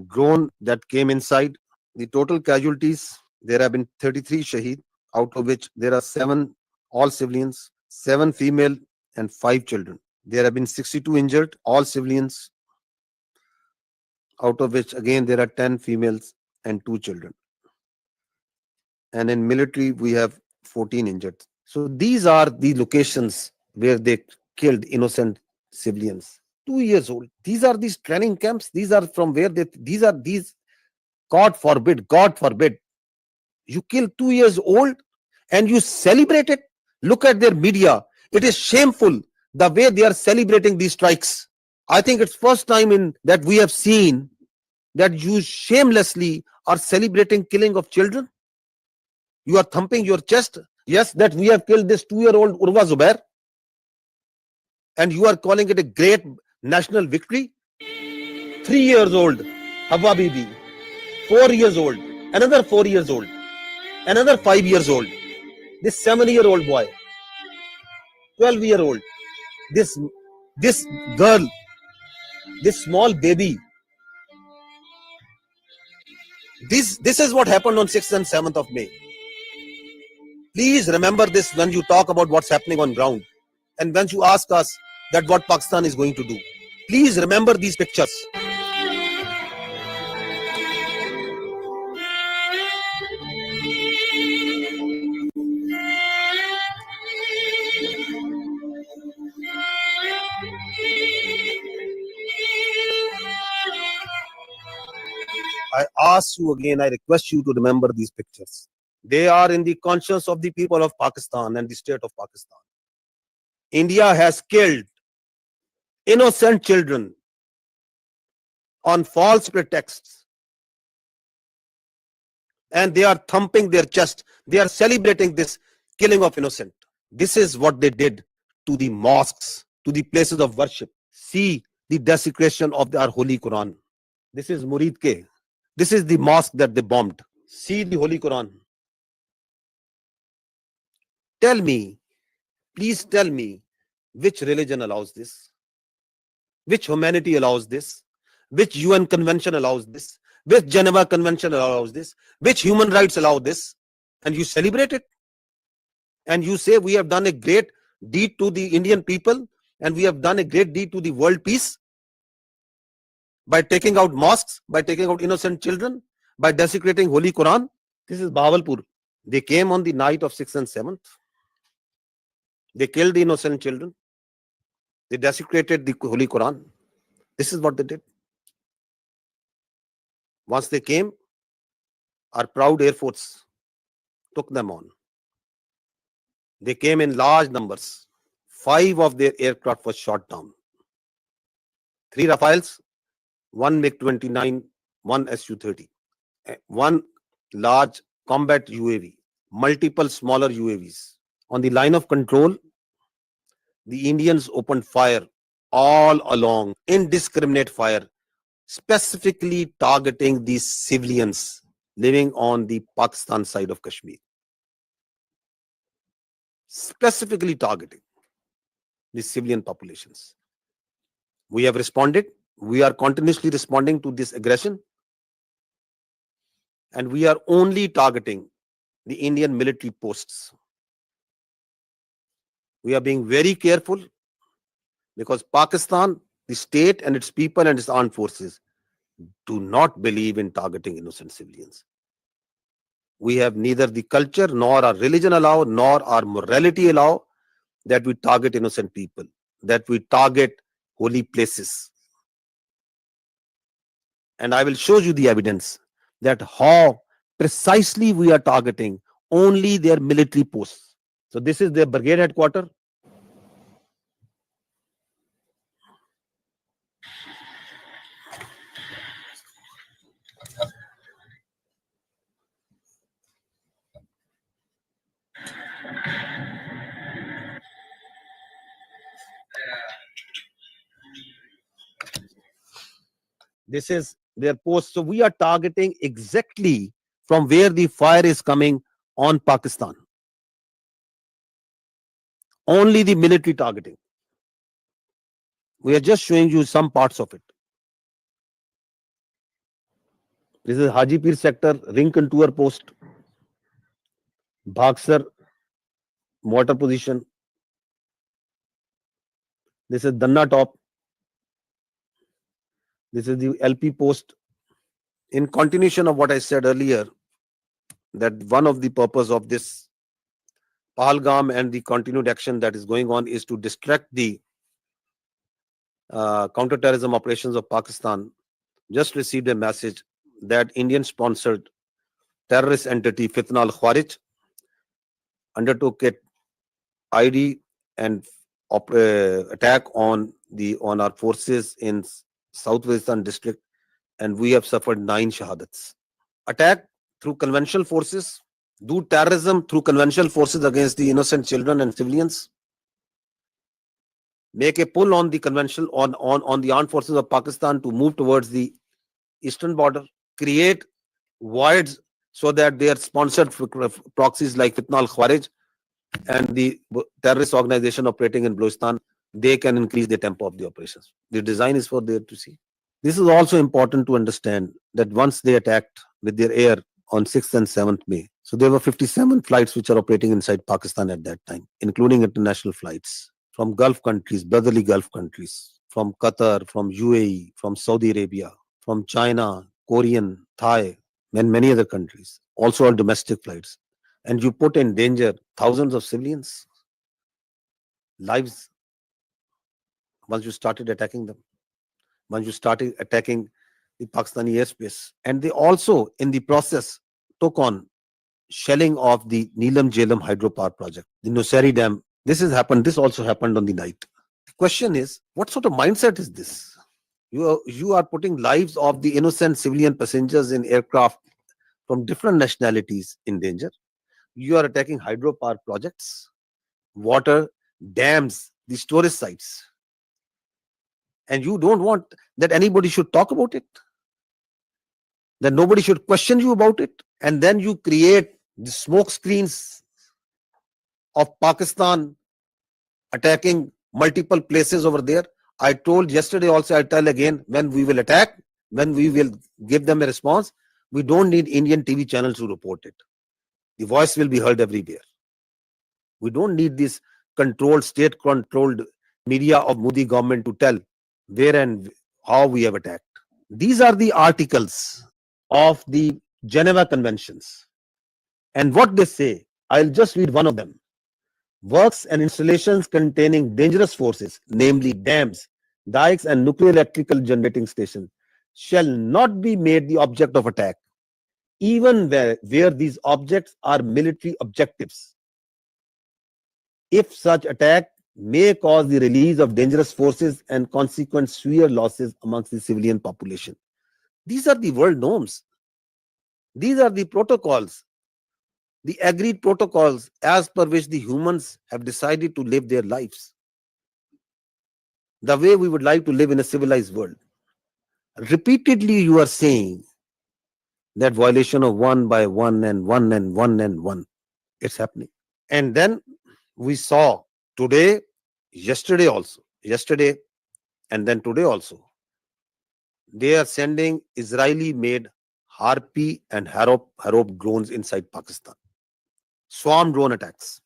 drone that came inside, the total casualties, there have been 33 shaheed, out of which there are 7 all civilians, 7 female and 5 children. There have been 62 injured, all civilians, out of which again there are 10 females and 2 children. And in military, we have 14 injured. So these are the locations where they killed innocent civilians. 2 years old. These are these training camps. These are from where these, God forbid, you kill 2 years old and you celebrate it. Look at their media. It is shameful the way they are celebrating these strikes. I think it's first time in that we have seen that you shamelessly are celebrating killing of children. You are thumping your chest. Yes, that we have killed this 2-year-old Urwa Zubair. And you are calling it a great national victory. 3 years old, Hawa Bibi. 4 years old, another 4 years old, another 5 years old. This 7-year-old boy, 12-year-old, this girl, this small baby. This is what happened on 6th and 7th of May. Please remember this when you talk about what's happening on ground, and when you ask us that what Pakistan is going to do. Please remember these pictures. I ask you again, I request you to remember these pictures. They are in the conscience of the people of Pakistan and the state of Pakistan. India has killed innocent children on false pretexts. And they are thumping their chest. They are celebrating this killing of innocent. This is what they did to the mosques, to the places of worship. See the desecration of our Holy Quran. This is Murid Ke. This is the mosque that they bombed. See the Holy Quran. Tell me, please tell me, which religion allows this? Which humanity allows this? Which UN convention allows this? Which Geneva Convention allows this? Which human rights allow this? And you celebrate it? And you say we have done a great deed to the Indian people and we have done a great deed to the world peace by taking out mosques, by taking out innocent children, by desecrating Holy Quran. This is Bahawalpur. They came on the night of 6th and 7th. They killed the innocent children. They desecrated the Holy Quran. This is what they did. Once they came, our proud Air Force took them on. They came in large numbers. 5 of their aircraft was shot down. 3 Rafales, 1 MiG-29, 1 Su-30, 1 large combat UAV, multiple smaller UAVs. On the line of control, the Indians opened fire all along, indiscriminate fire, specifically targeting these civilians living on the Pakistan side of Kashmir. Specifically targeting the civilian populations. We have responded. We are continuously responding to this aggression. And we are only targeting the Indian military posts. We are being very careful because Pakistan, the state and its people and its armed forces do not believe in targeting innocent civilians. We have neither the culture nor our religion allow, nor our morality allow that we target innocent people, that we target holy places. And I will show you the evidence that how precisely we are targeting only their military posts. So this is their brigade headquarters. This is their post. So we are targeting exactly from where the fire is coming on Pakistan. Only the military targeting. We are just showing you some parts of it. This is Hajipir sector, ring contour post, Bhagsar mortar position. This is Danna top. This is the LP post. In continuation of what I said earlier, that one of the purpose of this Pahalgam and the continued action that is going on is to distract the counter-terrorism operations of Pakistan. Just received a message that Indian-sponsored terrorist entity Fitna al-Khawarij undertook an ID and attack on our forces in South Western district, and we have suffered 9 shahadats. Attack through conventional forces, do terrorism through conventional forces against the innocent children and civilians, make a pull on the conventional on the armed forces of Pakistan to move towards the eastern border, create voids so that they are sponsored proxies like Fitna al-Khawarij and the terrorist organization operating in Balochistan, they can increase the tempo of the operations. The design is for there to see. This is also important to understand that once they attacked with their air on 6th and 7th May, so there were 57 flights which are operating inside Pakistan at that time, including international flights from Gulf countries, brotherly Gulf countries, from Qatar, from UAE, from Saudi Arabia, from China, Korean, Thai, and many other countries, also all domestic flights. And you put in danger thousands of civilians' lives once you started attacking them, once you started attacking the Pakistani airspace. And they also, in the process, took on shelling of the Neelam Jhelum hydropower project, the Nusari Dam. This also happened on the night. The question is, what sort of mindset is this? You are putting lives of the innocent civilian passengers in aircraft from different nationalities in danger. You are attacking hydropower projects, water, dams, the storage sites. And you don't want that anybody should talk about it, that nobody should question you about it. And then you create the smoke screens of Pakistan attacking multiple places over there. I told yesterday also, I tell again, when we will attack, when we will give them a response, we don't need Indian TV channels to report it. The voice will be heard everywhere. We don't need this state-controlled media of Modi government to tell where and how we have attacked. These are the articles of the Geneva Conventions. And what they say, I'll just read one of them. Works and installations containing dangerous forces, namely dams, dikes, and nuclear electrical generating stations, shall not be made the object of attack, even where these objects are military objectives, if such attack may cause the release of dangerous forces and consequent severe losses amongst the civilian population. These are the world norms. These are the protocols, the agreed protocols as per which the humans have decided to live their lives, the way we would like to live in a civilized world. Repeatedly, you are saying that violation of one by one and one and one and one. It's happening. And then we saw today, yesterday, and then today also, they are sending Israeli-made Harpy and Harop drones inside Pakistan. Swarm drone attacks.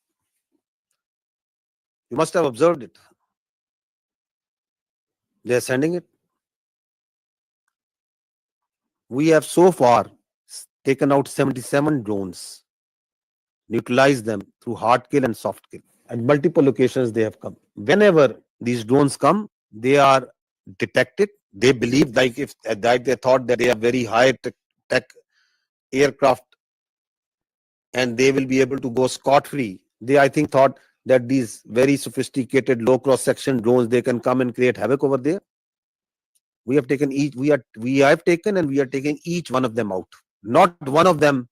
You must have observed it. They are sending it. We have so far taken out 77 drones, neutralized them through hard kill and soft kill. At multiple locations they have come. Whenever these drones come, they are detected. They believe, like if that they thought that they are very high tech aircraft and they will be able to go scot-free. They, I think, thought that these very sophisticated low cross-section drones, they can come and create havoc over there. We have taken we are taking each one of them out. Not one of them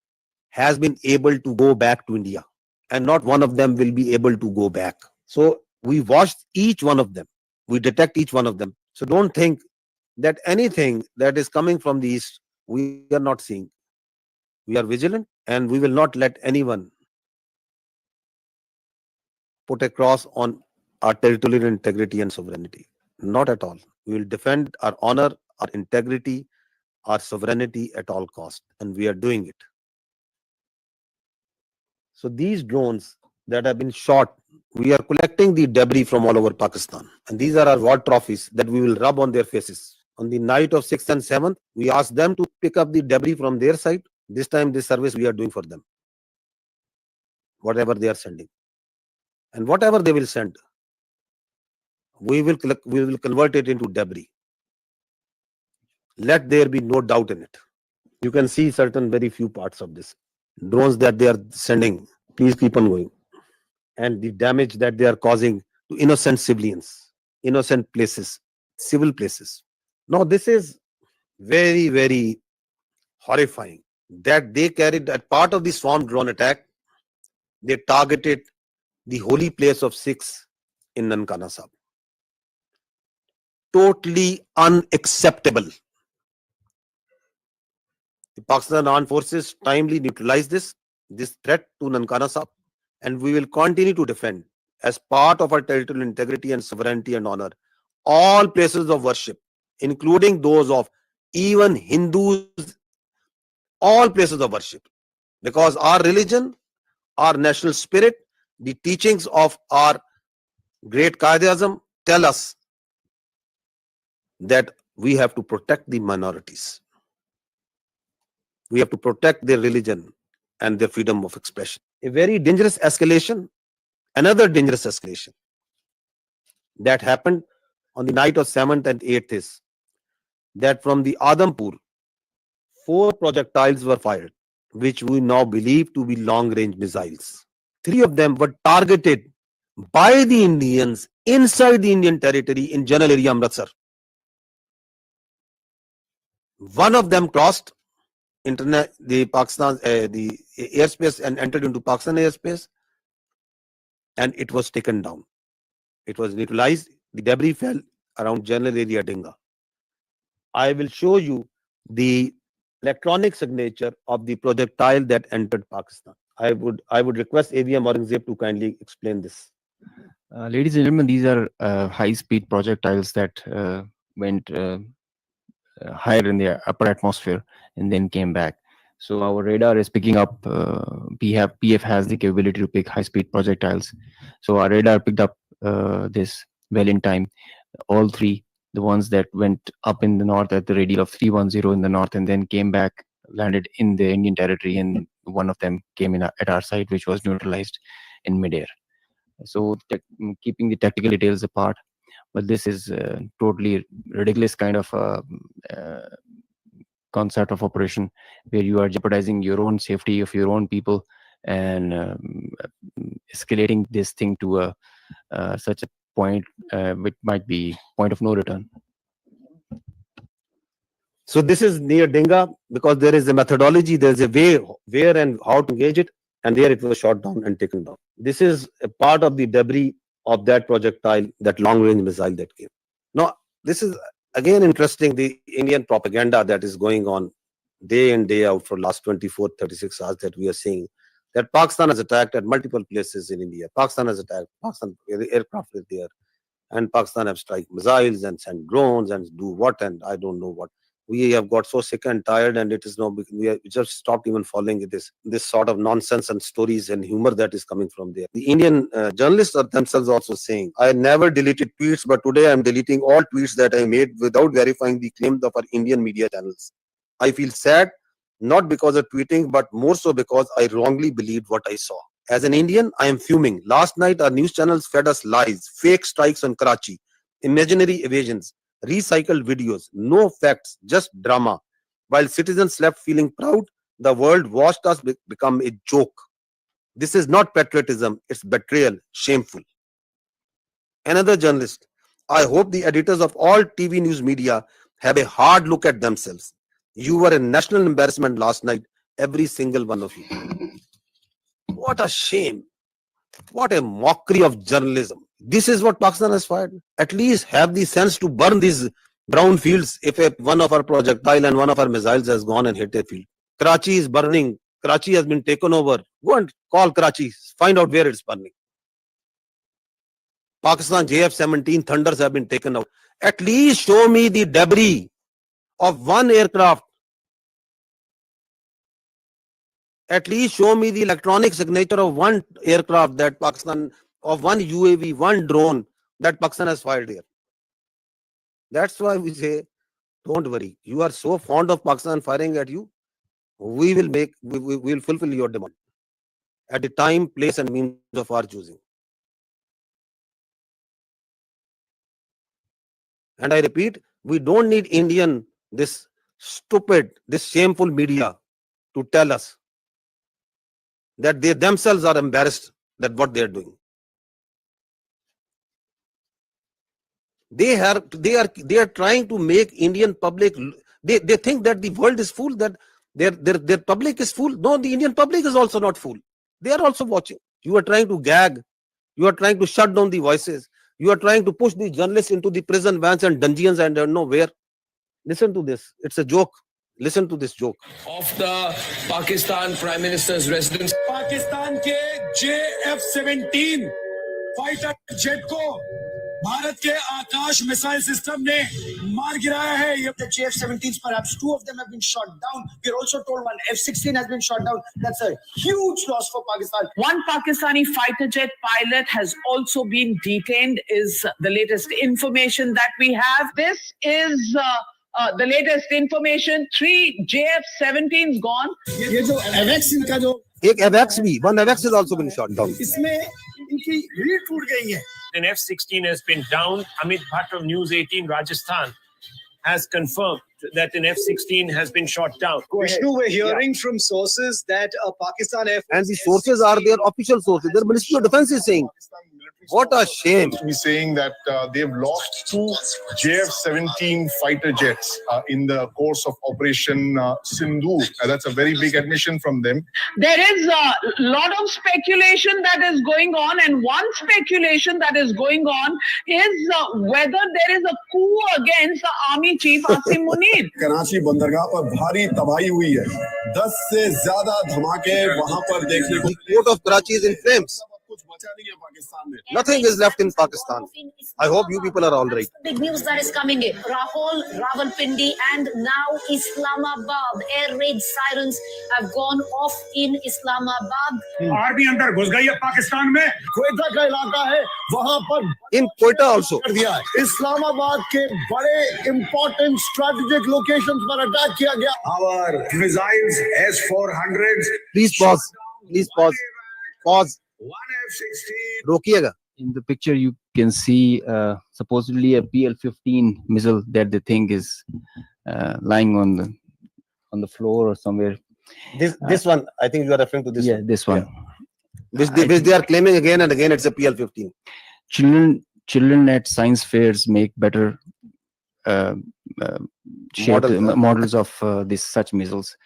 has been able to go back to India, and not one of them will be able to go back. So we watched each one of them. We detect each one of them. So don't think that anything that is coming from the east, we are not seeing. We are vigilant, and we will not let anyone put a cross on our territorial integrity and sovereignty. Not at all. We will defend our honor, our integrity, our sovereignty at all cost, and we are doing it. So these drones that have been shot, we are collecting the debris from all over Pakistan, and these are our war trophies that we will rub on their faces. On the night of 6th and 7th, we asked them to pick up the debris from their side. This time, this service we are doing for them. Whatever they are sending, and whatever they will send, we will convert it into debris. Let there be no doubt in it. You can see certain very few parts of this. Drones that they are sending, please keep on going. And the damage that they are causing to innocent civilians, innocent places, civil places. Now, this is very, very horrifying that they carried as part of the swarm drone attack. They targeted the holy place of Sikhs in Nankana Sahib. Totally unacceptable. The Pakistan Armed Forces timely neutralized this threat to Nankana Sahib, and we will continue to defend, as part of our territorial integrity and sovereignty and honor, all places of worship, including those of even Hindus, all places of worship, because our religion, our national spirit, the teachings of our great Qaid-e-Azam tell us that we have to protect the minorities. We have to protect their religion and their freedom of expression. A very dangerous escalation, another dangerous escalation that happened on the night of 7th and 8th is that from the Adampur, 4 projectiles were fired, which we now believe to be long-range missiles. 3 of them were targeted by the Indians inside the Indian territory in general area Amritsar. One of them crossed the Pakistan the airspace and entered into Pakistan airspace, and it was taken down. It was neutralized. The debris fell around general area Dinga. I will show you the electronic signature of the projectile that entered Pakistan. I would request AVM Aurangzeb to kindly explain this. Ladies and gentlemen, these are high-speed projectiles that went higher in the upper atmosphere and then came back. So our radar is picking up. PAF has the capability to pick high-speed projectiles. So our radar picked up this well in time. All 3, the ones that went up in the north at the radius of 310 in the north and then came back, landed in the Indian territory, and one of them came in at our site, which was neutralized in midair. So keeping the tactical details apart, but this is totally ridiculous kind of concept of operation where you are jeopardizing your own safety of your own people and escalating this thing to such a point which might be point of no return. So this is near Denga because there is a methodology, there is a way where and how to engage it, and there it was shot down and taken down. This is a part of the debris of that projectile, that long-range missile that came. Now, this is again interesting, the Indian propaganda that is going on day in, day out for last 24, 36 hours that we are seeing, that Pakistan has attacked at multiple places in India. Pakistan has attacked, Pakistan aircraft is there, and Pakistan have strike missiles and send drones and do what, and I don't know what. We have got so sick and tired, and it is now we just stopped even following this sort of nonsense and stories and humor that is coming from there. The Indian journalists are themselves also saying, I never deleted tweets, but today I am deleting all tweets that I made without verifying the claims of our Indian media channels. I feel sad, not because of tweeting, but more so because I wrongly believed what I saw. As an Indian, I am fuming. Last night, our news channels fed us lies, fake strikes on Karachi, imaginary evasions, recycled videos, no facts, just drama. While citizens slept feeling proud, the world watched us become a joke. This is not patriotism, it's betrayal, shameful. Another journalist, I hope the editors of all TV news media have a hard look at themselves. You were a national embarrassment last night, every single one of you. What a shame. What a mockery of journalism. This is what Pakistan has fired. At least have the sense to burn these brown fields if one of our projectile and one of our missiles has gone and hit a field. Karachi is burning. Karachi has been taken over. Go and call Karachi. Find out where it's burning. Pakistan JF-17 Thunders have been taken out. At least show me the debris of one aircraft. At least show me the electronic signature of one aircraft that Pakistan, of one UAV, one drone that Pakistan has fired here. That's why we say, don't worry. You are so fond of Pakistan firing at you. We will fulfill your demand at the time, place, and means of our choosing. And I repeat, we don't need this stupid, this shameful media to tell us that they themselves are embarrassed that what they are doing. They are trying to make Indian public. They think that the world is full, that their public is full. No, the Indian public is also not full. They are also watching. You are trying to gag. You are trying to shut down the voices. You are trying to push the journalists into the prison vans and dungeons and don't know where. Listen to this. It's a joke. Listen to this joke. Of the Pakistan Prime Minister's residence. Pakistan के JF-17 fighter jet को भारत के आकाश missile system ने मार गिराया है. The JF-17s, perhaps two of them have been shot down. We're also told one F-16 has been shot down. That's a huge loss for Pakistan. One Pakistani fighter jet pilot has also been detained, is the latest information that we have. This is the latest information. 3 JF-17s gone. ये जो AVAX इनका जो एक AVAX भी, one AVAX has also been shot down. इसमें इनकी रीढ़ टूट गई है. An F-16 has been down. Amit Bhatt of News 18 Rajasthan has confirmed that an F-16 has been shot down. Vishnu, we're hearing from sources that Pakistan Air Force... And the sources are their official sources. Their Ministry of Defense is saying, what a shame. He's saying that they've lost 2 JF-17 fighter jets in the course of Operation Sindhu. That's a very big admission from them. There is a lot of speculation that is going on, and one speculation that is going on is whether there is a coup against the Army Chief Asim Munir. Karachi बंदरगाह पर भारी तबाही हुई है. 10 से ज्यादा धमाके वहां पर देखने को. The port of Karachi is in flames. Nothing is left in Pakistan. I hope you people are all right. Big news that is coming in. Rahul, Rawalpindi and now Islamabad. Air raid sirens have gone off in Islamabad. Army अंदर घुस गई है पाकिस्तान में. क्वेटा का इलाका है, वहां पर in Quetta also. इस्लामाबाद के बड़े important strategic locations पर अटैक किया गया. Our missiles S-400s. Please pause. Please pause. Pause. रोकिएगा. In the picture, you can see supposedly a PL-15 missile that they think is lying on the floor or somewhere. This one, I think you are referring to this Yeah, one. this one. Which they are claiming again and again it's a PL-15. Children at science fairs make better models of such missiles.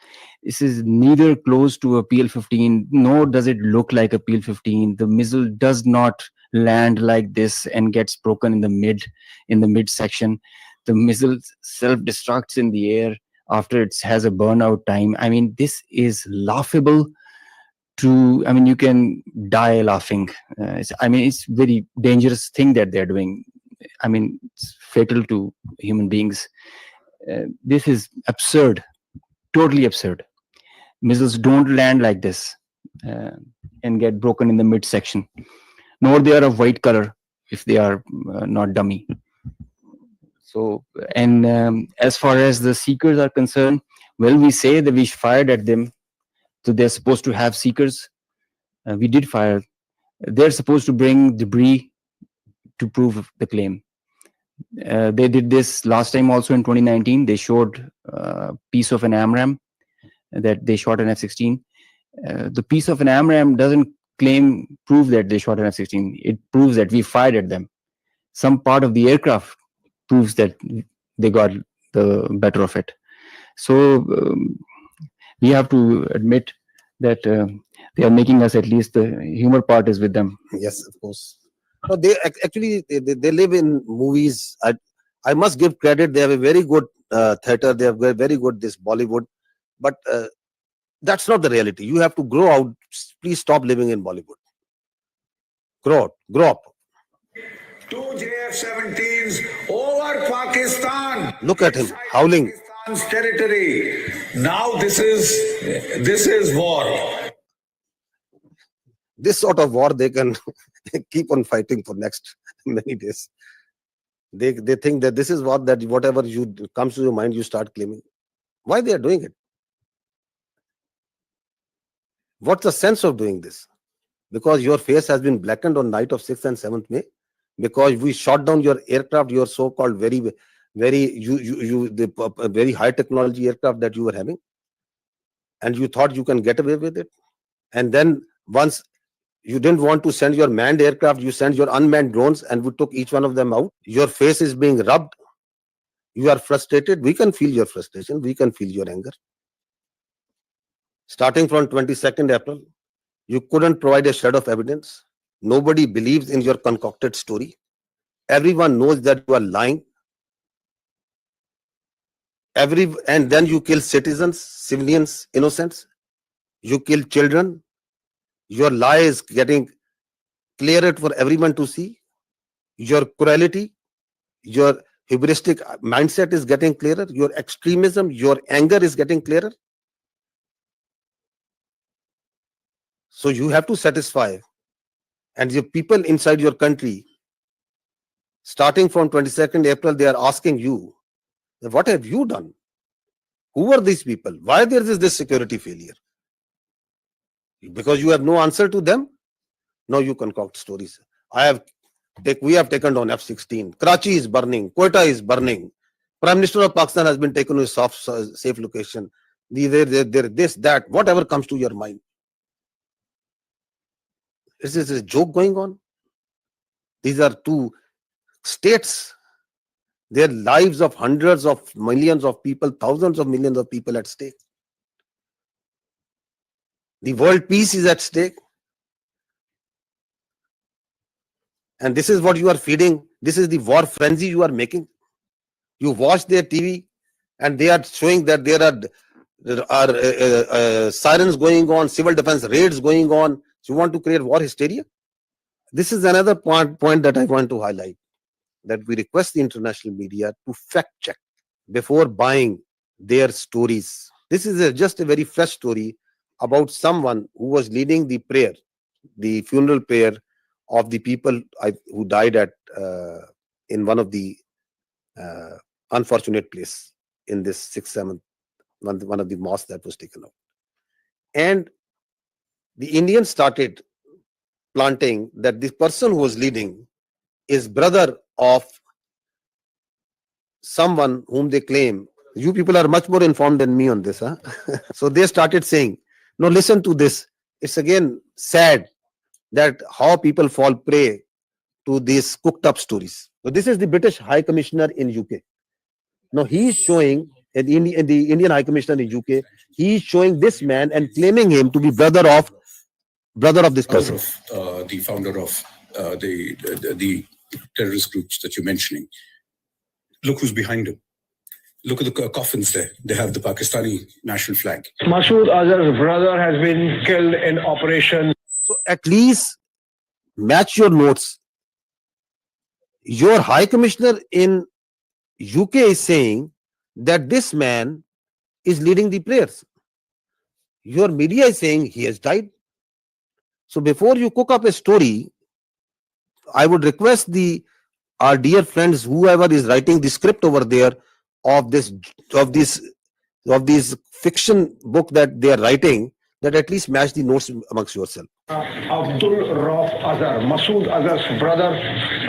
This is neither close to a PL-15, nor does it look like a PL-15. The missile does not land like this and gets broken in the mid section. The missile self-destructs in the air after it has a burnout time. I mean, this is laughable. You can die laughing. It's very dangerous thing that they're doing. It's fatal to human beings. This is absurd, totally absurd. Missiles don't land like this and get broken in the midsection, nor they are of white color if they are not dummy. So, and as far as the seekers are concerned, well, we say that we fired at them, so they're supposed to have seekers. We did fire. They're supposed to bring debris to prove the claim. They did this last time also in 2019. They showed a piece of an AMRAAM that they shot an F-16. The piece of an AMRAAM doesn't prove that they shot an F-16. It proves that we fired at them. Some part of the aircraft proves that they got the better of it. So we have to admit that they are making us, at least the humor part is with them. Yes, of course. No, they actually they live in movies. I must give credit. They have a very good theater. They have very good this Bollywood, but that's not the reality. You have to grow out. Please stop living in Bollywood. Grow up. 2 JF-17s over Pakistan. Look at him howling. Pakistan's territory. Now this is war. This sort of war they can keep on fighting for next many days. They think that this is war, that whatever comes to your mind you start claiming. Why they are doing it? What's the sense of doing this? Because your face has been blackened on night of 6th and 7th May. Because we shot down your aircraft, your so-called very high technology aircraft that you were having, and you thought you can get away with it. And then once you didn't want to send your manned aircraft, you sent your unmanned drones, and we took each one of them out. Your face is being rubbed. You are frustrated. We can feel your frustration. We can feel your anger. Starting from 22nd April, you couldn't provide a shred of evidence. Nobody believes in your concocted story. Everyone knows that you are lying. And then you kill citizens, civilians, innocents. You kill children. Your lie is getting clearer for everyone to see. Your cruelty, your hubristic mindset is getting clearer. Your extremism, your anger is getting clearer. So you have to satisfy. And the people inside your country, starting from 22nd April, they are asking you, what have you done? Who are these people? Why there is this security failure? Because you have no answer to them? No, you concoct stories. We have taken down F-16. Karachi is burning. Quetta is burning. Prime Minister of Pakistan has been taken to a safe location. This, that, whatever comes to your mind. Is this a joke going on? These are two states. Their lives of hundreds of millions of people, thousands of millions of people at stake. The world peace is at stake. And this is what you are feeding. This is the war frenzy you are making. You watch their TV and they are showing that there are sirens going on, civil defense raids going on. So you want to create war hysteria? This is another point that I want to highlight, that we request the international media to fact check before buying their stories. This is just a very fresh story about someone who was leading the prayer, the funeral prayer of the people who died in one of the unfortunate place in this 6th, 7th, one of the mosques that was taken out. And the Indians started planting that this person who was leading is brother of someone whom they claim. You people are much more informed than me on this, huh? So they started saying, no, listen to this. It's again sad that how people fall prey to these cooked up stories. So this is the British High Commissioner in UK. Now he is showing the Indian High Commissioner in UK, he is showing this man and claiming him to be brother of this person. The founder of the terrorist groups that you're mentioning. Look who's behind him. Look at the coffins there. They have the Pakistani national flag. Masood Azhar's brother has been killed in operation. So at least match your notes. Your High Commissioner in UK is saying that this man is leading the prayers. Your media is saying he has died. So before you cook up a story, I would request our dear friends, whoever is writing the script over there of this fiction book that they are writing, that at least match the notes amongst yourself. Abdul Rauf Azhar, Masood Azhar's brother,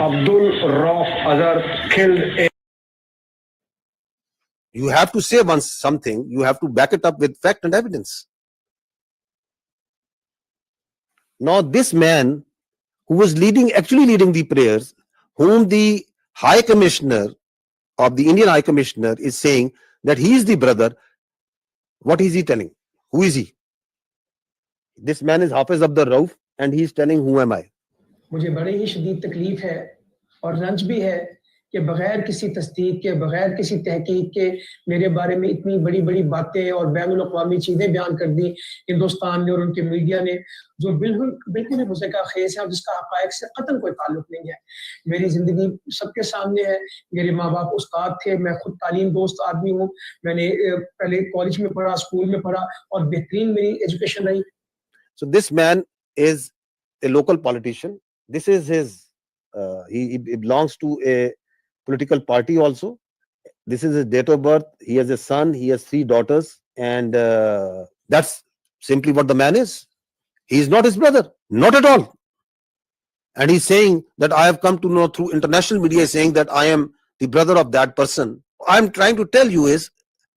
Abdul Rauf Azhar killed in. You have to say once something, you have to back it up with fact and evidence. Now this man who was actually leading the prayers, whom the High Commissioner of the Indian High Commissioner is saying that he is the brother, what is he telling? Who is he? This man is Hafiz Abdul Rauf and he is telling who am I? मुझे बड़ी ही शदीद तकलीफ है और रंज भी है कि बगैर किसी तस्दीक के, बगैर किसी तहकीक के मेरे बारे में इतनी बड़ी बड़ी बातें और बैनुल अक़वामी चीज़ें बयान कर दी हिंदुस्तान ने और उनके मीडिया ने, जो बिल्कुल मुज़क्का खेस है और जिसका हक़ाइक़ से क़तन कोई ताल्लुक़ नहीं है। मेरी ज़िंदगी सबके सामने है। मेरे माँ बाप उस्ताद थे, मैं खुद तालीम दोस्त आदमी हूँ। मैंने पहले कॉलेज में पढ़ा, स्कूल में पढ़ा और बेहतरीन मेरी एजुकेशन रही। So this man is a local politician. This is his, he belongs to a political party also. This is his date of birth. He has a son, he has 3 daughters, and that's simply what the man is. He is not his brother, not at all. And he's saying that I have come to know through international media, saying that I am the brother of that person. I'm trying to tell you is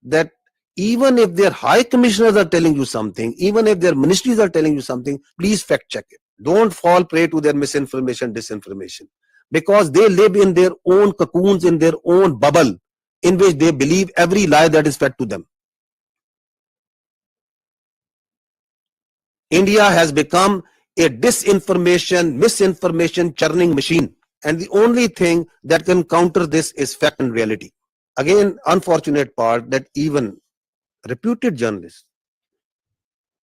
that even if their high commissioners are telling you something, even if their ministries are telling you something, please fact check it. Don't fall prey to their misinformation, disinformation, because they live in their own cocoons, in their own bubble, in which they believe every lie that is fed to them. India has become a disinformation, misinformation churning machine. And the only thing that can counter this is fact and reality. Again, unfortunate part that even reputed journalists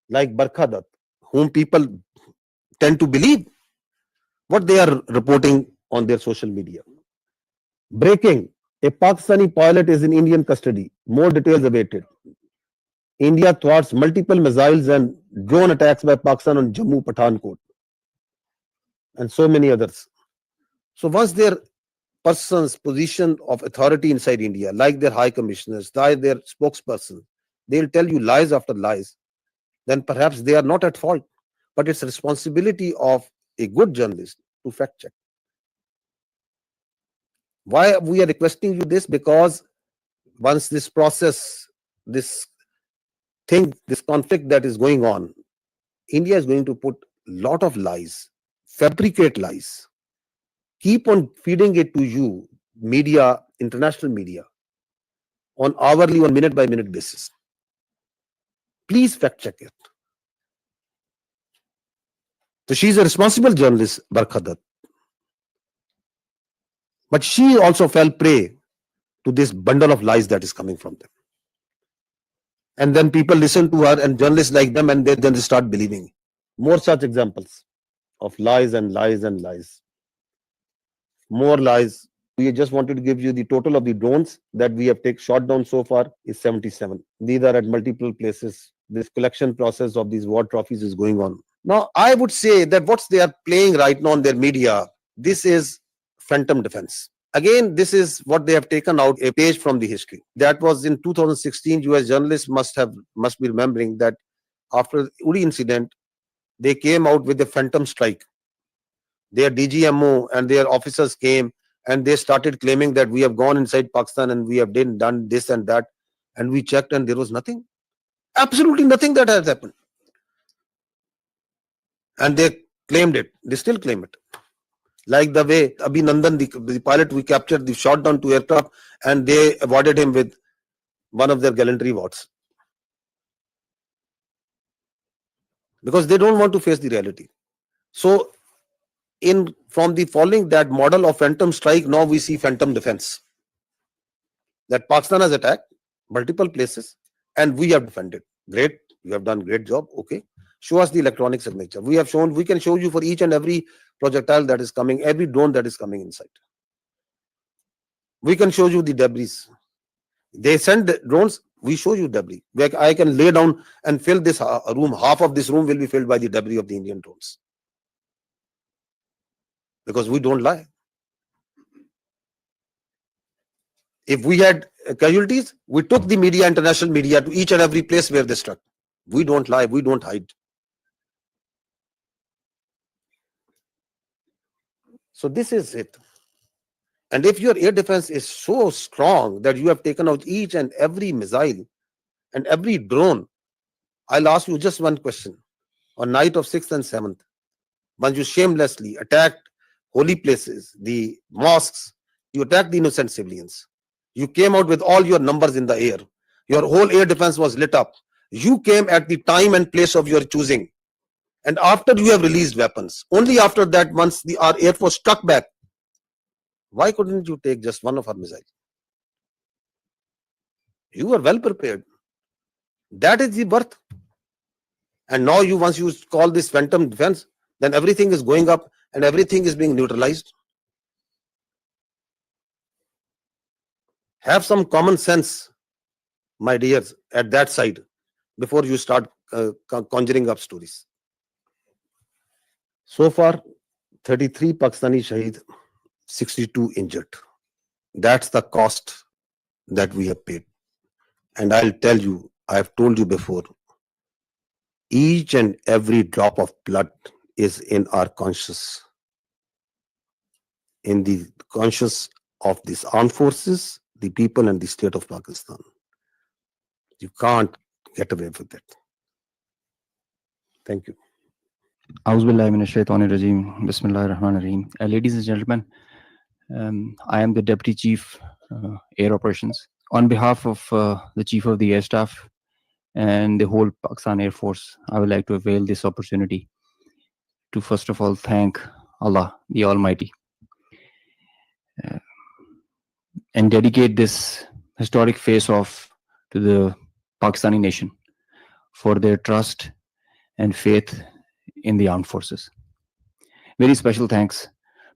like Barkha Dutt, whom people tend to believe what they are reporting on their social media. Breaking: a Pakistani pilot is in Indian custody. More details awaited. India thwarts multiple missiles and drone attacks by Pakistan on Jammu, Pathankot, and so many others. So once their person's position of authority inside India, like their high commissioners, like their spokesperson, they'll tell you lies after lies, then perhaps they are not at fault. But it's responsibility of a good journalist to fact check. Why we are requesting you this? Because once this process, this thing, this conflict that is going on, India is going to put a lot of lies, fabricate lies, keep on feeding it to you, media, international media, on hourly or minute by minute basis. Please fact check it. So she's a responsible journalist, Barkha Dutt. But she also fell prey to this bundle of lies that is coming from them. And then people listen to her and journalists like them, and then they start believing. More such examples of lies and lies and lies. More lies. We just wanted to give you the total of the drones that we have shot down so far is 77. These are at multiple places. This collection process of these war trophies is going on. Now, I would say that what they are playing right now on their media, this is phantom defense. Again, this is what they have taken out a page from the history. That was in 2016. US journalists must be remembering that after the Uri incident, they came out with a phantom strike. their DGMO and their officers came and they started claiming that we have gone inside Pakistan and we have done this and that. And we checked and there was nothing. Absolutely nothing that has happened. And they claimed it. They still claim it. Like the way Abhinandan, the pilot we captured, they shot down 2 aircraft and they awarded him with one of their gallantry awards. Because they don't want to face the reality. So, from the following that model of phantom strike, now we see phantom defense. That Pakistan has attacked multiple places and we have defended. Great, you have done great job. Okay, show us the electronic signature. We can show you for each and every projectile that is coming, every drone that is coming inside. We can show you the debris. They send drones, we show you debris. I can lay down and fill this room. Half of this room will be filled by the debris of the Indian drones. Because we don't lie. If we had casualties, we took the media, international media, to each and every place where they struck. We don't lie, we don't hide. So this is it. And if your air defense is so strong that you have taken out each and every missile and every drone, I'll ask you just one question. On night of 6th and 7th, once you shamelessly attacked holy places, the mosques, you attacked the innocent civilians. You came out with all your numbers in the air. Your whole air defense was lit up. You came at the time and place of your choosing. And after you have released weapons, only after that, once our air force struck back, why couldn't you take just one of our missiles? You were well prepared. That is the birth. And now once you call this phantom defense, then everything is going up and everything is being neutralized. Have some common sense, my dears, at that side before you start conjuring up stories. So far, 33 Pakistani Shaheed, 62 injured. That's the cost that we have paid. And I'll tell you, I have told you before, each and every drop of blood is in our conscience, in the conscience of these armed forces, the people and the state of Pakistan. You can't get away with it. Thank you. Bismillahirrahmanirrahim. Ladies and gentlemen, I am the Deputy Chief Air Operations. On behalf of the Chief of the Air Staff and the whole Pakistan Air Force, I would like to avail this opportunity to first of all thank Allah, the Almighty, and dedicate this historic face-off to the Pakistani nation for their trust and faith in the armed forces. Very special thanks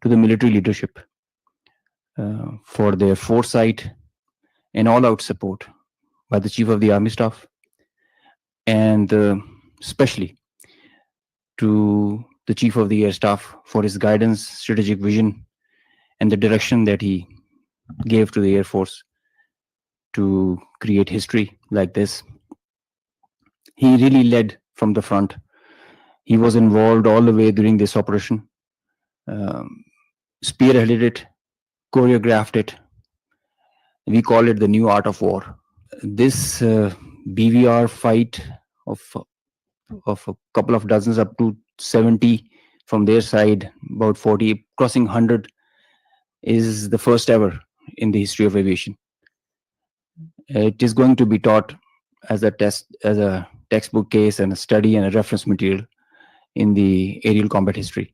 to the military leadership for their foresight and all-out support by the Chief of the Army Staff, and especially to the Chief of the Air Staff for his guidance, strategic vision, and the direction that he gave to the Air Force to create history like this. He really led from the front. He was involved all the way during this operation, spearheaded it, choreographed it. We call it the new art of war. This BVR fight of a couple of dozens up to 70 from their side, about 40, crossing 100, is the first ever in the history of aviation. It is going to be taught as a textbook case and a study and a reference material in the aerial combat history.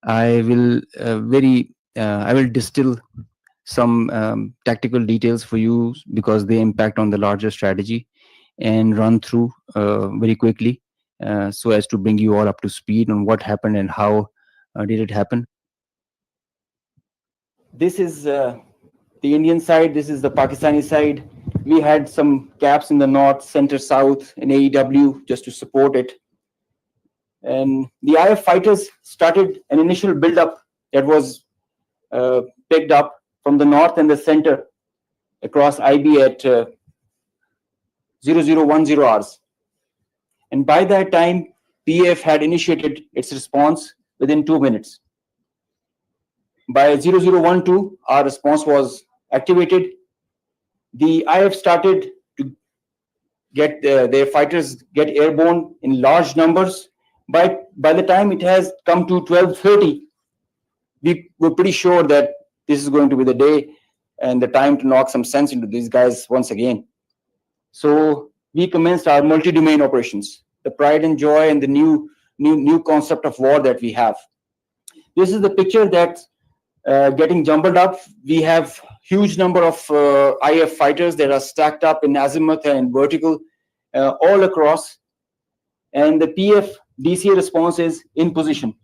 I will distill some tactical details for you because they impact on the larger strategy, and run through very quickly so as to bring you all up to speed on what happened and how did it happen. This is the Indian side, this is the Pakistani side. We had some gaps in the north, center, south in AEW just to support it. And the IF fighters started an initial build-up that was picked up from the north and the center across IB at 0010 hours. And by that time, PAF had initiated its response within 2 minutes. By 0012, our response was activated. The IF started to get their fighters get airborne in large numbers. By the time it has come to 12:30, we were pretty sure that this is going to be the day and the time to knock some sense into these guys once again. So we commenced our multi-domain operations, the pride and joy and the new concept of war that we have. This is the picture that's getting jumbled up. We have huge number of IF fighters that are stacked up in azimuth and vertical all across, and the PF DCA response is in position.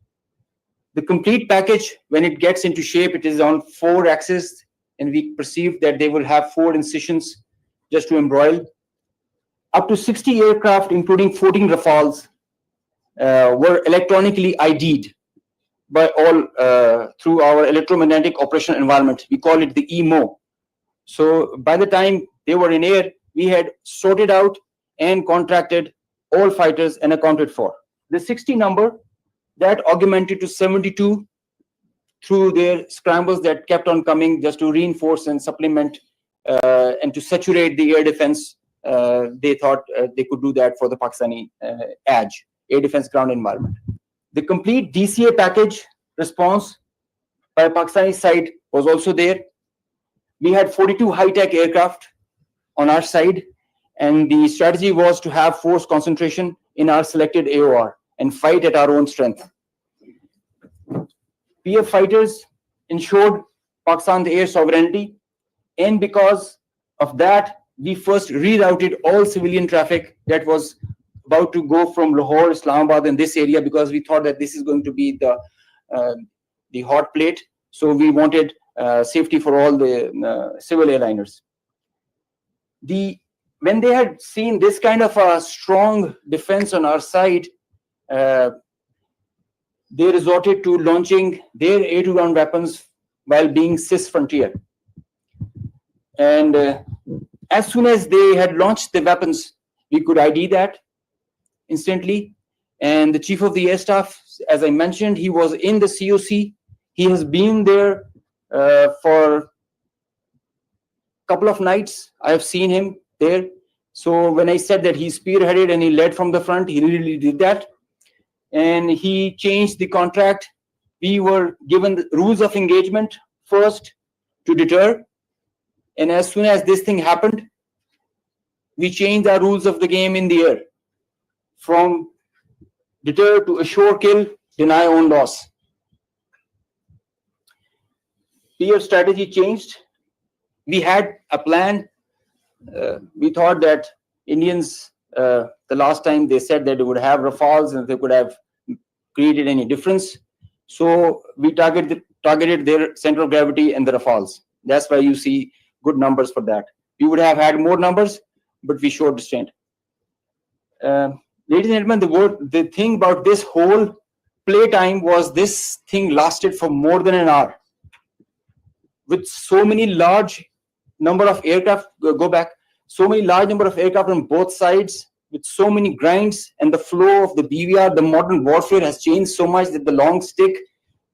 The complete package, when it gets into shape, it is on 4 axes, and we perceive that they will have 4 incisions just to embroil. Up to 60 aircraft, including 14 Rafales, were electronically ID'd by all through our electromagnetic operational environment. We call it the EMO. So by the time they were in air, we had sorted out and contracted all fighters and accounted for. The 60 number, that augmented to 72 through their scrambles that kept on coming just to reinforce and supplement and to saturate the air defense. They thought they could do that for the Pakistani ADG, air defense ground environment. The complete DCA package response by Pakistani side was also there. We had 42 high-tech aircraft on our side, and the strategy was to have force concentration in our selected AOR and fight at our own strength. PF fighters ensured Pakistan's air sovereignty, and because of that, we first rerouted all civilian traffic that was about to go from Lahore, Islamabad, in this area, because we thought that this is going to be the hot plate. So we wanted safety for all the civil airliners. When they had seen this kind of a strong defense on our side, they resorted to launching their air-to-ground weapons while being cis frontier. And as soon as they had launched the weapons, we could ID that instantly. And the chief of the air staff, as I mentioned, he was in the COC. He has been there for a couple of nights. I have seen him there. So when I said that he spearheaded and he led from the front, he really did that. And he changed the contract. We were given the rules of engagement first to deter. And as soon as this thing happened, we changed our rules of the game in the air from deter to assure kill, deny own loss. PF strategy changed. We had a plan. We thought that Indians, the last time they said that they would have Rafales and they could have created any difference. So we targeted their center of gravity and the Rafales. That's why you see good numbers for that. We would have had more numbers, but we showed restraint. Ladies and gentlemen, the thing about this whole playtime was this thing lasted for more than an hour. With so many large number of aircraft, so many large number of aircraft on both sides, with so many grinds, and the flow of the BVR, the modern warfare has changed so much that the long stick,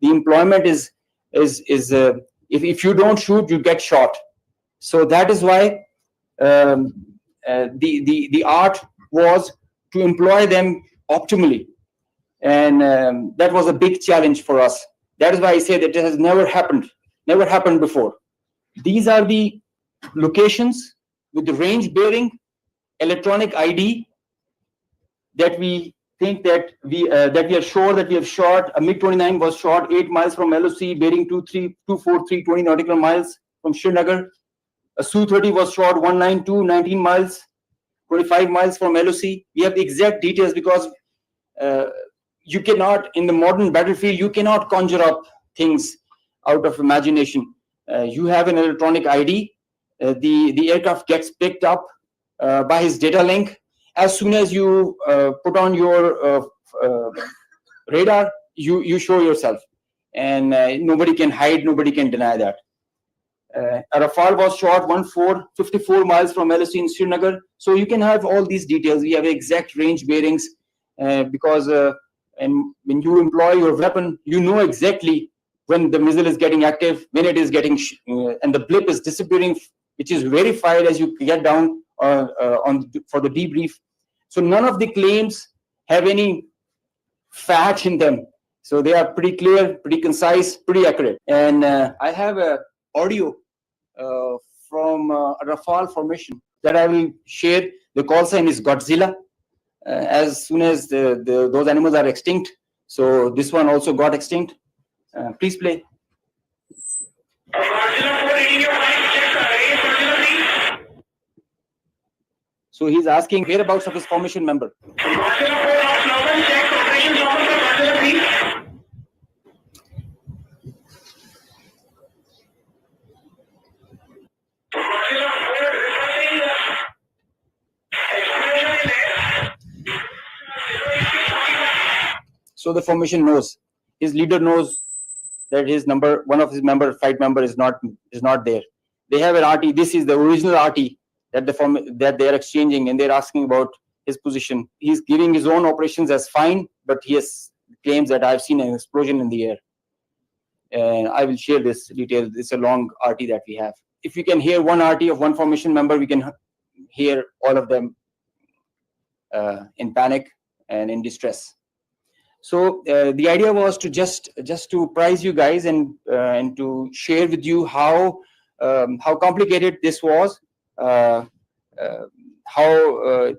the employment is if you don't shoot, you get shot. So that is why the art was to employ them optimally, and that was a big challenge for us. That is why I say that it has never happened before. These are the locations with the range bearing, electronic ID that we think that we are sure that we have shot. A MiG-29 was shot 8 miles from LOC, bearing 243 20 nautical miles from Srinagar. A Su-30 was shot 192 19 miles, 25 miles from LOC. We have the exact details because you cannot, in the modern battlefield, you cannot conjure up things out of imagination. You have an electronic ID. The aircraft gets picked up by his data link. As soon as you put on your radar, you show yourself, and nobody can hide, nobody can deny that. A Rafale was shot 54 miles from LOC in Srinagar. So you can have all these details. We have exact range bearings because And when you employ your weapon, you know exactly when the missile is getting active, when it is getting, and the blip is disappearing, which is verified as you get down for the debrief. So none of the claims have any fat in them. So they are pretty clear, pretty concise, pretty accurate. And I have a audio from a Rafale formation that I will share. The call sign is Godzilla. As soon as those animals are extinct, so this one also got extinct. Please play. So he's asking whereabouts of his formation member. So the formation knows, his leader knows that his number, one of his flight member is not there. They have an RT. This is the original RT that they are exchanging, and they're asking about his position. He's giving his own operations as fine, but he has claims that I've seen an explosion in the air. And I will share this detail. It's a long RT that we have. If we can hear one RT of one formation member, we can hear all of them in panic and in distress. So the idea was to just to prize you guys and to share with you how complicated this was, how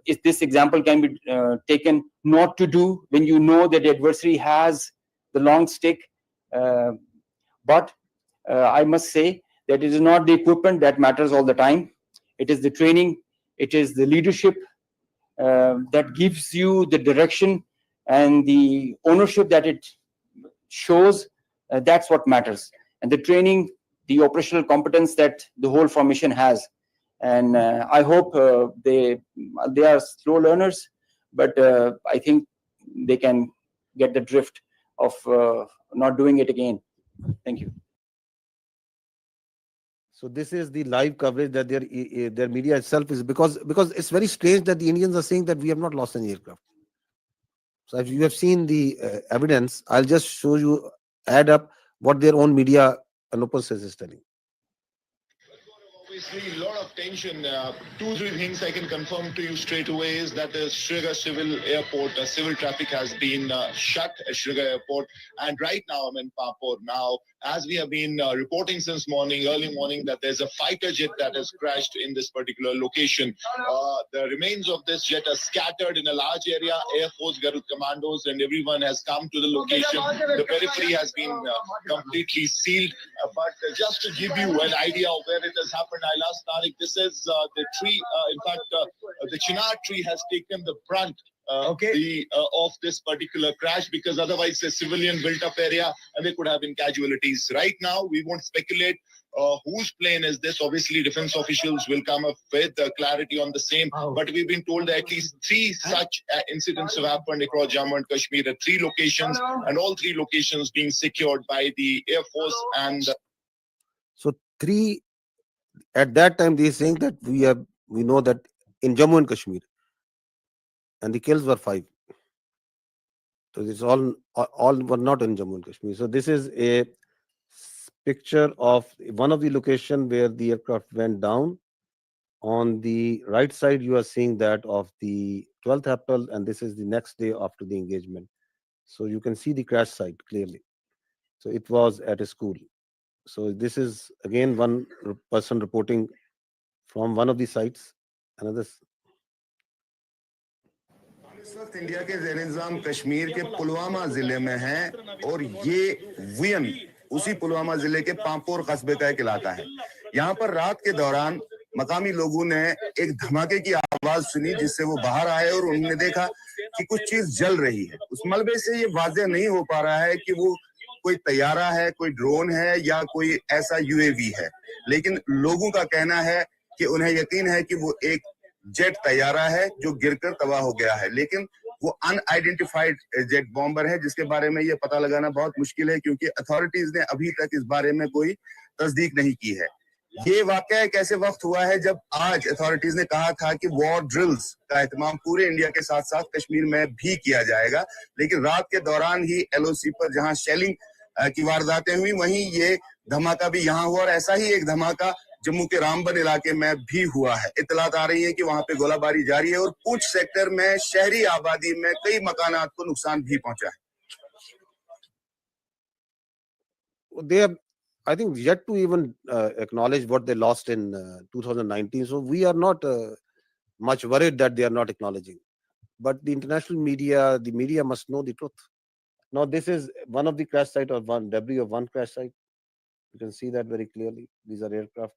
if this example can be taken not to do when you know that the adversary has the long stick. But I must say that it is not the equipment that matters all the time. It is the training, it is the leadership that gives you the direction and the ownership that it shows. That's what matters. And the training, the operational competence that the whole formation has. And I hope they are slow learners, but I think they can get the drift of not doing it again. Thank you. So this is the live coverage that their media itself is, because it's very strange that the Indians are saying that we have not lost any aircraft. So if you have seen the evidence, I'll just show you, add up what their own media Anupam is telling. Obviously, a lot of tension. 2-3 things I can confirm to you straight away is that the Srinagar Civil Airport, civil traffic has been shut at Srinagar Airport. And right now I'm in Pampur. Now, as we have been reporting since morning, early morning, that there's a fighter jet that has crashed in this particular location. The remains of this jet are scattered in a large area. Air Force, Garud commandos, and everyone has come to the location. The periphery has been completely sealed. But just to give you an idea of where it has happened, I'll ask Tariq, this is the tree. In fact, the chinar tree has taken the brunt of this particular crash, because otherwise it's a civilian built up area and there could have been casualties. Right now, we won't speculate whose plane is this. Obviously, defense officials will come up with clarity on the same. But we've been told that at least 3 such incidents have happened across Jammu and Kashmir at 3 locations, and all 3 locations being secured by the Air Force. And so 3 at that time they're saying that we know that in Jammu and Kashmir, and the kills were 5. So it's all were not in Jammu and Kashmir. So this is a picture of one of the location where the aircraft went down. On the right side, you are seeing that of the 12th April, and this is the next day after the engagement. So you can see the crash site clearly. So it was at a school. So this is again one person reporting from one of the sites. Another. इस वक्त India के ज़ेर-ए-इंतज़ाम कश्मीर के पुलवामा जिले में हैं, और ये vein उसी पुलवामा जिले के पांपोर कस्बे का एक इलाका है। यहाँ पर रात के दौरान मकामी लोगों ने एक धमाके की आवाज सुनी, जिससे वो बाहर आए और उन्होंने देखा कि कुछ चीज जल रही है। उस मलबे से ये वाज़ेह नहीं हो पा रहा है कि वो कोई तैयारा है, कोई ड्रोन है या कोई ऐसा यूएवी है, लेकिन लोगों का कहना है कि उन्हें यकीन है कि वो एक जेट तैयारा है जो गिरकर तबाह हो गया है, लेकिन वो अनआइडेंटिफाइड जेट बॉम्बर है, जिसके बारे में ये पता लगाना बहुत मुश्किल है, क्योंकि अथॉरिटीज ने अभी तक इस बारे में कोई तस्दीक नहीं की है। ये वाकया एक ऐसे वक्त हुआ है जब आज अथॉरिटीज ने कहा था कि वॉर ड्रिल्स का एहतमाम पूरे इंडिया के साथ साथ कश्मीर में भी किया जाएगा, लेकिन रात के दौरान ही LOC पर जहां शेलिंग की वारदातें हुई, वहीं ये धमाका भी यहां हुआ और ऐसा ही एक धमाका जम्मू के रामबन इलाके में भी हुआ है। इत्तलात आ रही है कि वहां पे गोलाबारी जारी है और पूंछ सेक्टर में शहरी आबादी में कई मकानात को नुकसान भी पहुंचा है। They have, I think, yet to even acknowledge what they lost in 2019. So we are not much worried that they are not acknowledging. But the international media, the media must know the truth. Now, this is one of the crash site or one debris of one crash site. You can see that very clearly. These are aircraft.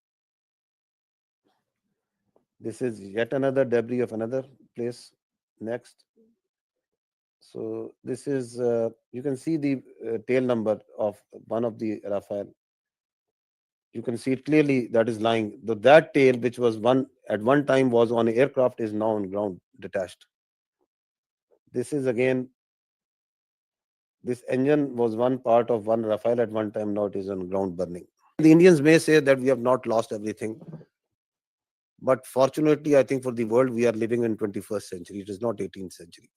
This is yet another debris of another place. Next. So this is, you can see the tail number of one of the Rafale. You can see it clearly that is lying. That tail, which was at one time was on an aircraft, is now on ground detached. This is again, this engine was one part of one Rafale at one time, now it is on ground burning. The Indians may say that we have not lost everything. But fortunately, I think for the world, we are living in 21st century. It is not 18th century.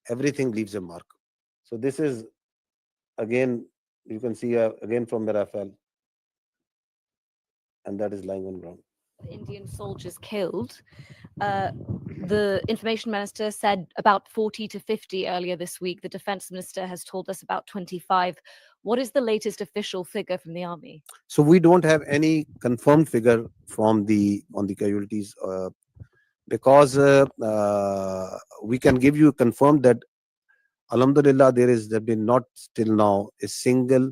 Everything leaves a mark. So this is, again, you can see again from the Rafale. And that is lying on ground. Indian soldiers killed. The information minister said about 40 to 50 earlier this week. The defense minister has told us about 25. What is the latest official figure from the army? So we don't have any confirmed figure from on the casualties because we can give you confirmed that Alhamdulillah there has been not till now a single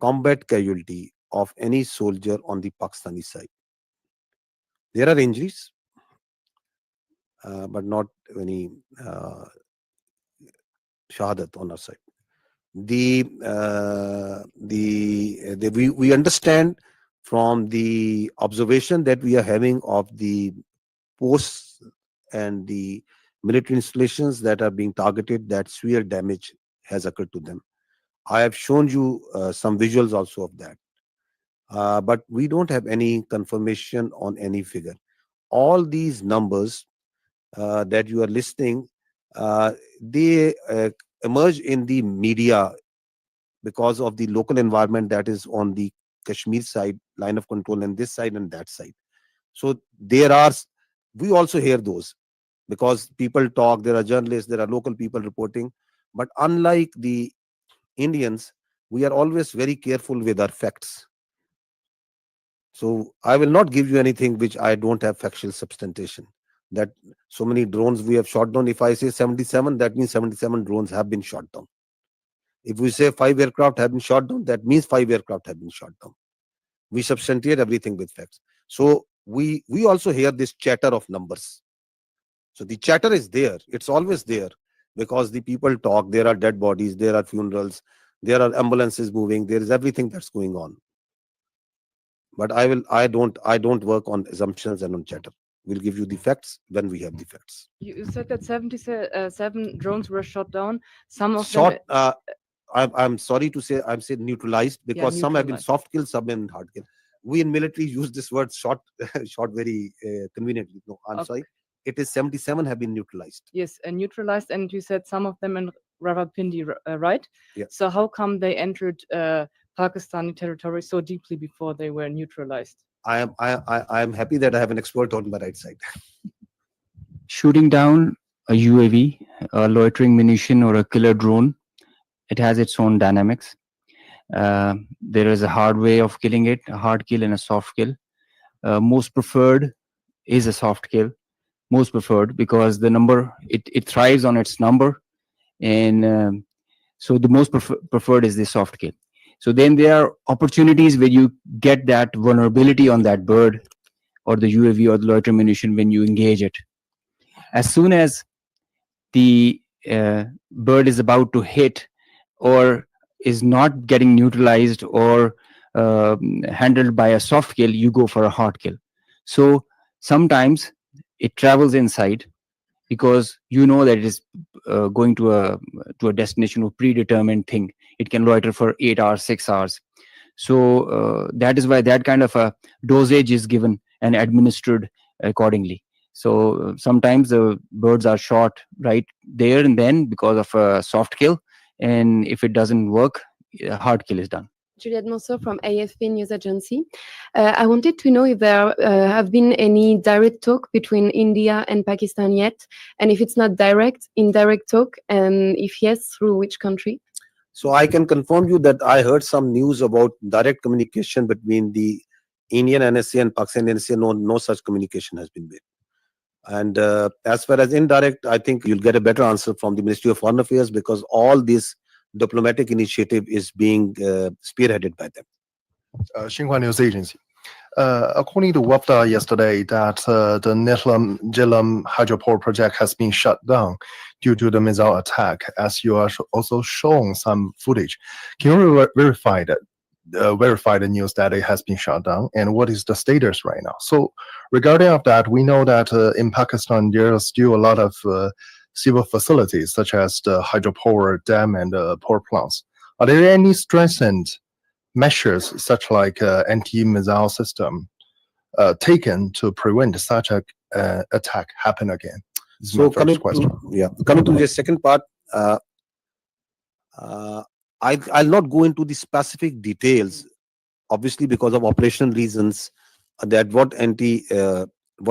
combat casualty of any soldier on the Pakistani side. There are injuries, but not any shahadat on our side. We understand from the observation that we are having of the posts and the military installations that are being targeted, that severe damage has occurred to them. I have shown you some visuals also of that. But we don't have any confirmation on any figure. All these numbers that you are listening, they emerge in the media because of the local environment that is on the Kashmir side, line of control, and this side and that side. So we also hear those because people talk, there are journalists, there are local people reporting. But unlike the Indians, we are always very careful with our facts. So I will not give you anything which I don't have factual substantiation. That so many drones we have shot down. If I say 77, that means 77 drones have been shot down. If we say 5 aircraft have been shot down, that means 5 aircraft have been shot down. We substantiate everything with facts. So we also hear this chatter of numbers. So the chatter is there. It's always there because the people talk. There are dead bodies. There are funerals. There are ambulances moving. There is everything that's going on. But I don't work on assumptions and on chatter. We'll give you the facts when we have the facts. You said that 77 drones were shot down. Some of them. I'm sorry to say, I'm saying neutralized because some have been soft kills, some have been hard kills. We in military use this word shot very conveniently. No, I'm sorry. It is 77 have been neutralized. Yes, and neutralized, and you said some of them in Rawalpindi, right? Yeah. So how come they entered Pakistani territory so deeply before they were neutralized? I am happy that I have an expert on my right side. Shooting down a UAV, a loitering munition, or a killer drone, it has its own dynamics. There is a hard way of killing it, a hard kill and a soft kill. Most preferred is a soft kill. Most preferred because the number, it thrives on its number. And so the most preferred is the soft kill. So then there are opportunities where you get that vulnerability on that bird or the UAV or the loitering munition when you engage it. As soon as the bird is about to hit or is not getting neutralized or handled by a soft kill, you go for a hard kill. So sometimes it travels inside because you know that it is going to a destination or predetermined thing. It can loiter for 8 hours, 6 hours. So that is why that kind of a dosage is given and administered accordingly. So sometimes the birds are shot right there and then because of a soft kill, and if it doesn't work, a hard kill is done. Juliette Monceau from AFP News Agency. I wanted to know if there have been any direct talk between India and Pakistan yet, and if it's not direct, indirect talk, and if yes, through which country? So I can confirm you that I heard some news about direct communication between the Indian NSA and Pakistan NSA. No such communication has been made. And as far as indirect, I think you'll get a better answer from the Ministry of Foreign Affairs, because all this diplomatic initiative is being spearheaded by them. Xinhua News Agency. According to WAPDA yesterday, that the Netlam Jhelum hydropower project has been shut down due to the missile attack, as you are also shown some footage. Can you verify the news that it has been shut down, and what is the status right now? So regarding of that, we know that in Pakistan there are still a lot of civil facilities such as the hydropower dam and power plants. Are there any strengthened measures such like anti-missile system taken to prevent such a attack happen again? This is So my first question. Coming to the second part, I'll not go into the specific details, obviously because of operational reasons, that what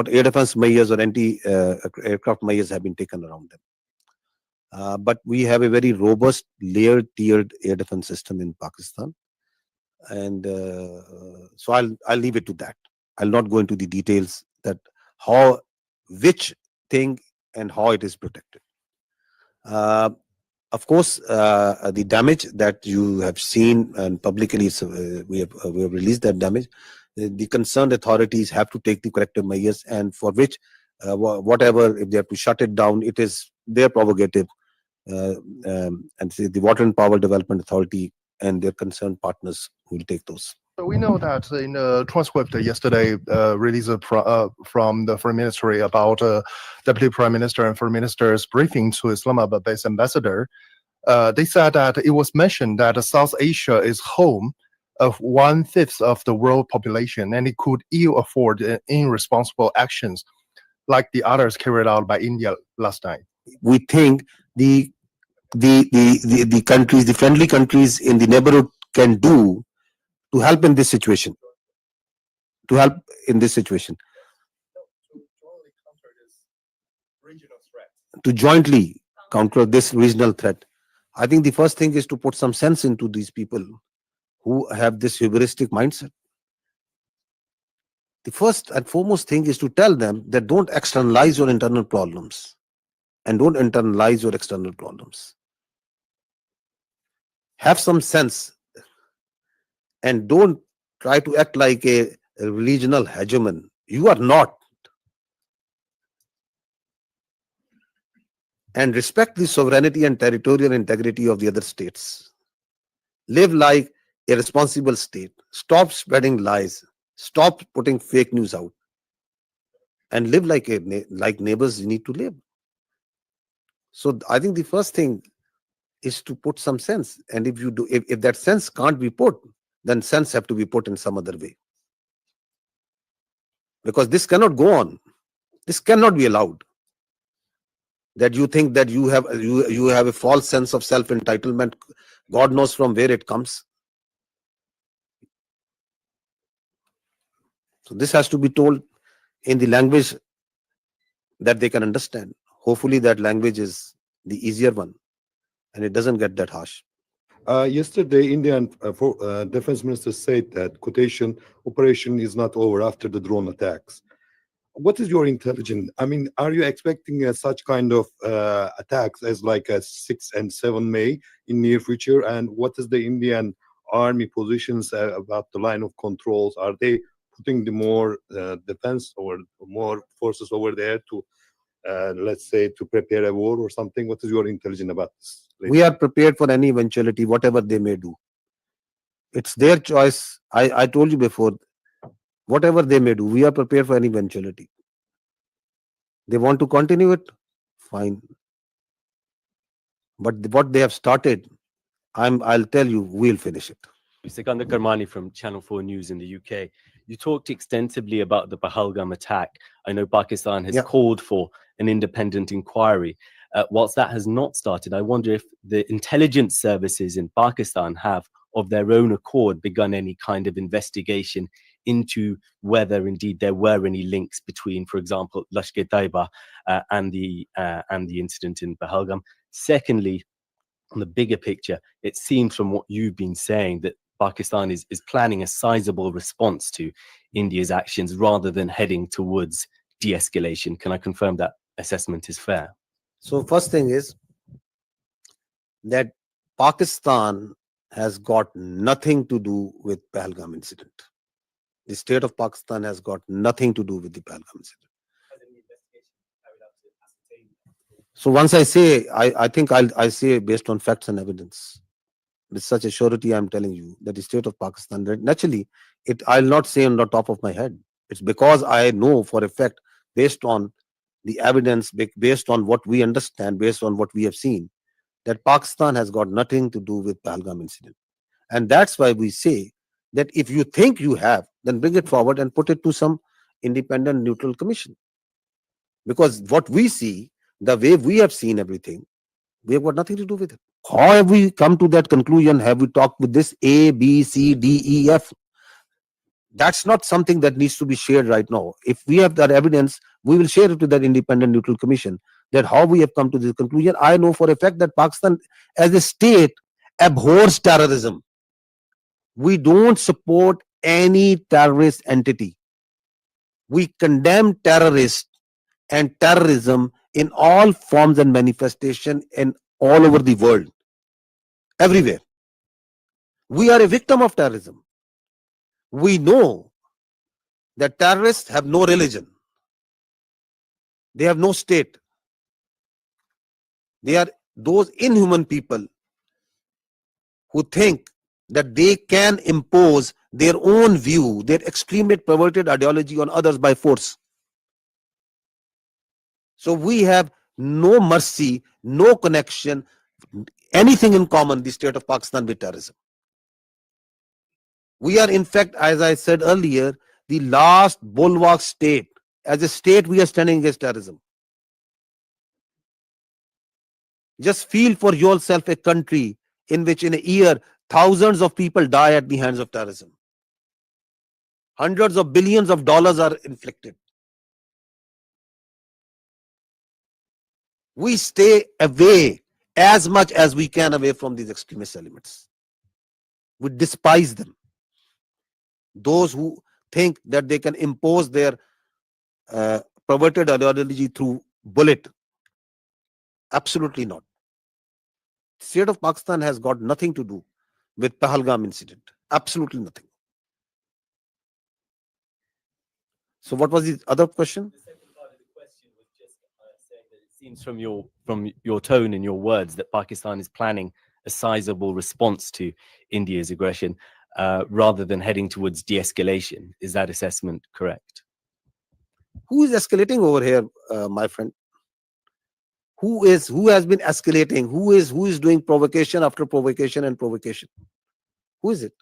air defense measures or anti-aircraft measures have been taken around them. But we have a very robust layered tiered air defense system in Pakistan. And so I'll leave it to that. I'll not go into the details that which thing and how it is protected. Of course, the damage that you have seen and publicly, we have released that damage. The concerned authorities have to take the corrective measures, and for which, whatever, if they have to shut it down, it is their prerogative. And the Water and Power Development Authority and their concerned partners will take those. So we know that in the transcript yesterday released from the Foreign Ministry about Deputy Prime Minister and Foreign Minister's briefing to Islamabad-based ambassador, they said that it was mentioned that South Asia is home of 1/5 of the world population, and it could ill afford irresponsible actions like the others carried out by India last night. We think the countries, the friendly countries in the neighborhood can do to help in this situation. To jointly counter this regional threat. I think the first thing is to put some sense into these people who have this hubristic mindset. The first and foremost thing is to tell them that don't externalize your internal problems and don't internalize your external problems. Have some sense and don't try to act like a regional hegemon. You are not. And respect the sovereignty and territorial integrity of the other states. Live like a responsible state. Stop spreading lies. Stop putting fake news out. And live like neighbors you need to live. So I think the first thing is to put some sense. And if that sense can't be put, then sense have to be put in some other way. Because this cannot go on. This cannot be allowed. That you think that you have a false sense of self-entitlement. God knows from where it comes. So this has to be told in the language that they can understand. Hopefully that language is the easier one and it doesn't get that harsh. Yesterday, Indian defense minister said that quotation operation is not over after the drone attacks. What is your intelligence? I mean, are you expecting such kind of attacks as like a 6 and 7 May in near future? And what is the Indian army positions about the line of controls? Are they putting the more defense or more forces over there to, let's say, to prepare a war or something? What is your intelligence about this? We are prepared for any eventuality, whatever they may do. It's their choice. I told you before, whatever they may do, we are prepared for any eventuality. They want to continue it, fine. But what they have started, I'll tell you, we'll finish it. Sikandar Karmani from Channel 4 News in the UK. You talked extensively about the Pahalgam attack. I know Pakistan has called for an independent inquiry. Whilst that has not started, I wonder if the intelligence services in Pakistan have, of their own accord, begun any kind of investigation into whether indeed there were any links between, for example, Lashkar-e-Taiba and the incident in Pahalgam. Secondly, on the bigger picture, it seems from what you've been saying that Pakistan is planning a sizable response to India's actions rather than heading towards de-escalation. Can I confirm that assessment is fair? So first thing is that Pakistan has got nothing to do with Pahalgam incident. The state of Pakistan has got nothing to do with the Pahalgam incident. So once I say, I think I say based on facts and evidence. With such a surety, I'm telling you that the state of Pakistan, naturally, I'll not say on the top of my head. It's because I know for a fact, based on the evidence, based on what we understand, based on what we have seen, that Pakistan has got nothing to do with Pahalgam incident. And that's why we say that if you think you have, then bring it forward and put it to some independent neutral commission. Because what we see, the way we have seen everything, we have got nothing to do with it. How have we come to that conclusion? Have we talked with this A, B, C, D, E, F? That's not something that needs to be shared right now. If we have that evidence, we will share it to that independent neutral commission. That how we have come to this conclusion. I know for a fact that Pakistan as a state abhors terrorism. We don't support any terrorist entity. We condemn terrorists and terrorism in all forms and manifestation in all over the world, everywhere. We are a victim of terrorism. We know that terrorists have no religion. They have no state. They are those inhuman people who think that they can impose their own view, their extremely perverted ideology on others by force. So we have no mercy, no connection, anything in common, the state of Pakistan, with terrorism. We are, in fact, as I said earlier, the last bulwark state. As a state, we are standing against terrorism. Just feel for yourself a country in which in a year, thousands of people die at the hands of terrorism. Hundreds of billions of dollars are inflicted. We stay away as much as we can away from these extremist elements. We despise them. Those who think that they can impose their perverted ideology through bullet. Absolutely not. The state of Pakistan has got nothing to do with Pahalgam incident. Absolutely nothing. So what was the other question? The second part of the question was just saying that it seems from your tone and your words that Pakistan is planning a sizable response to India's aggression rather than heading towards de-escalation. Is that assessment correct? Who is escalating over here, my friend? Who has been escalating? Who is doing provocation after provocation and provocation? Who is it?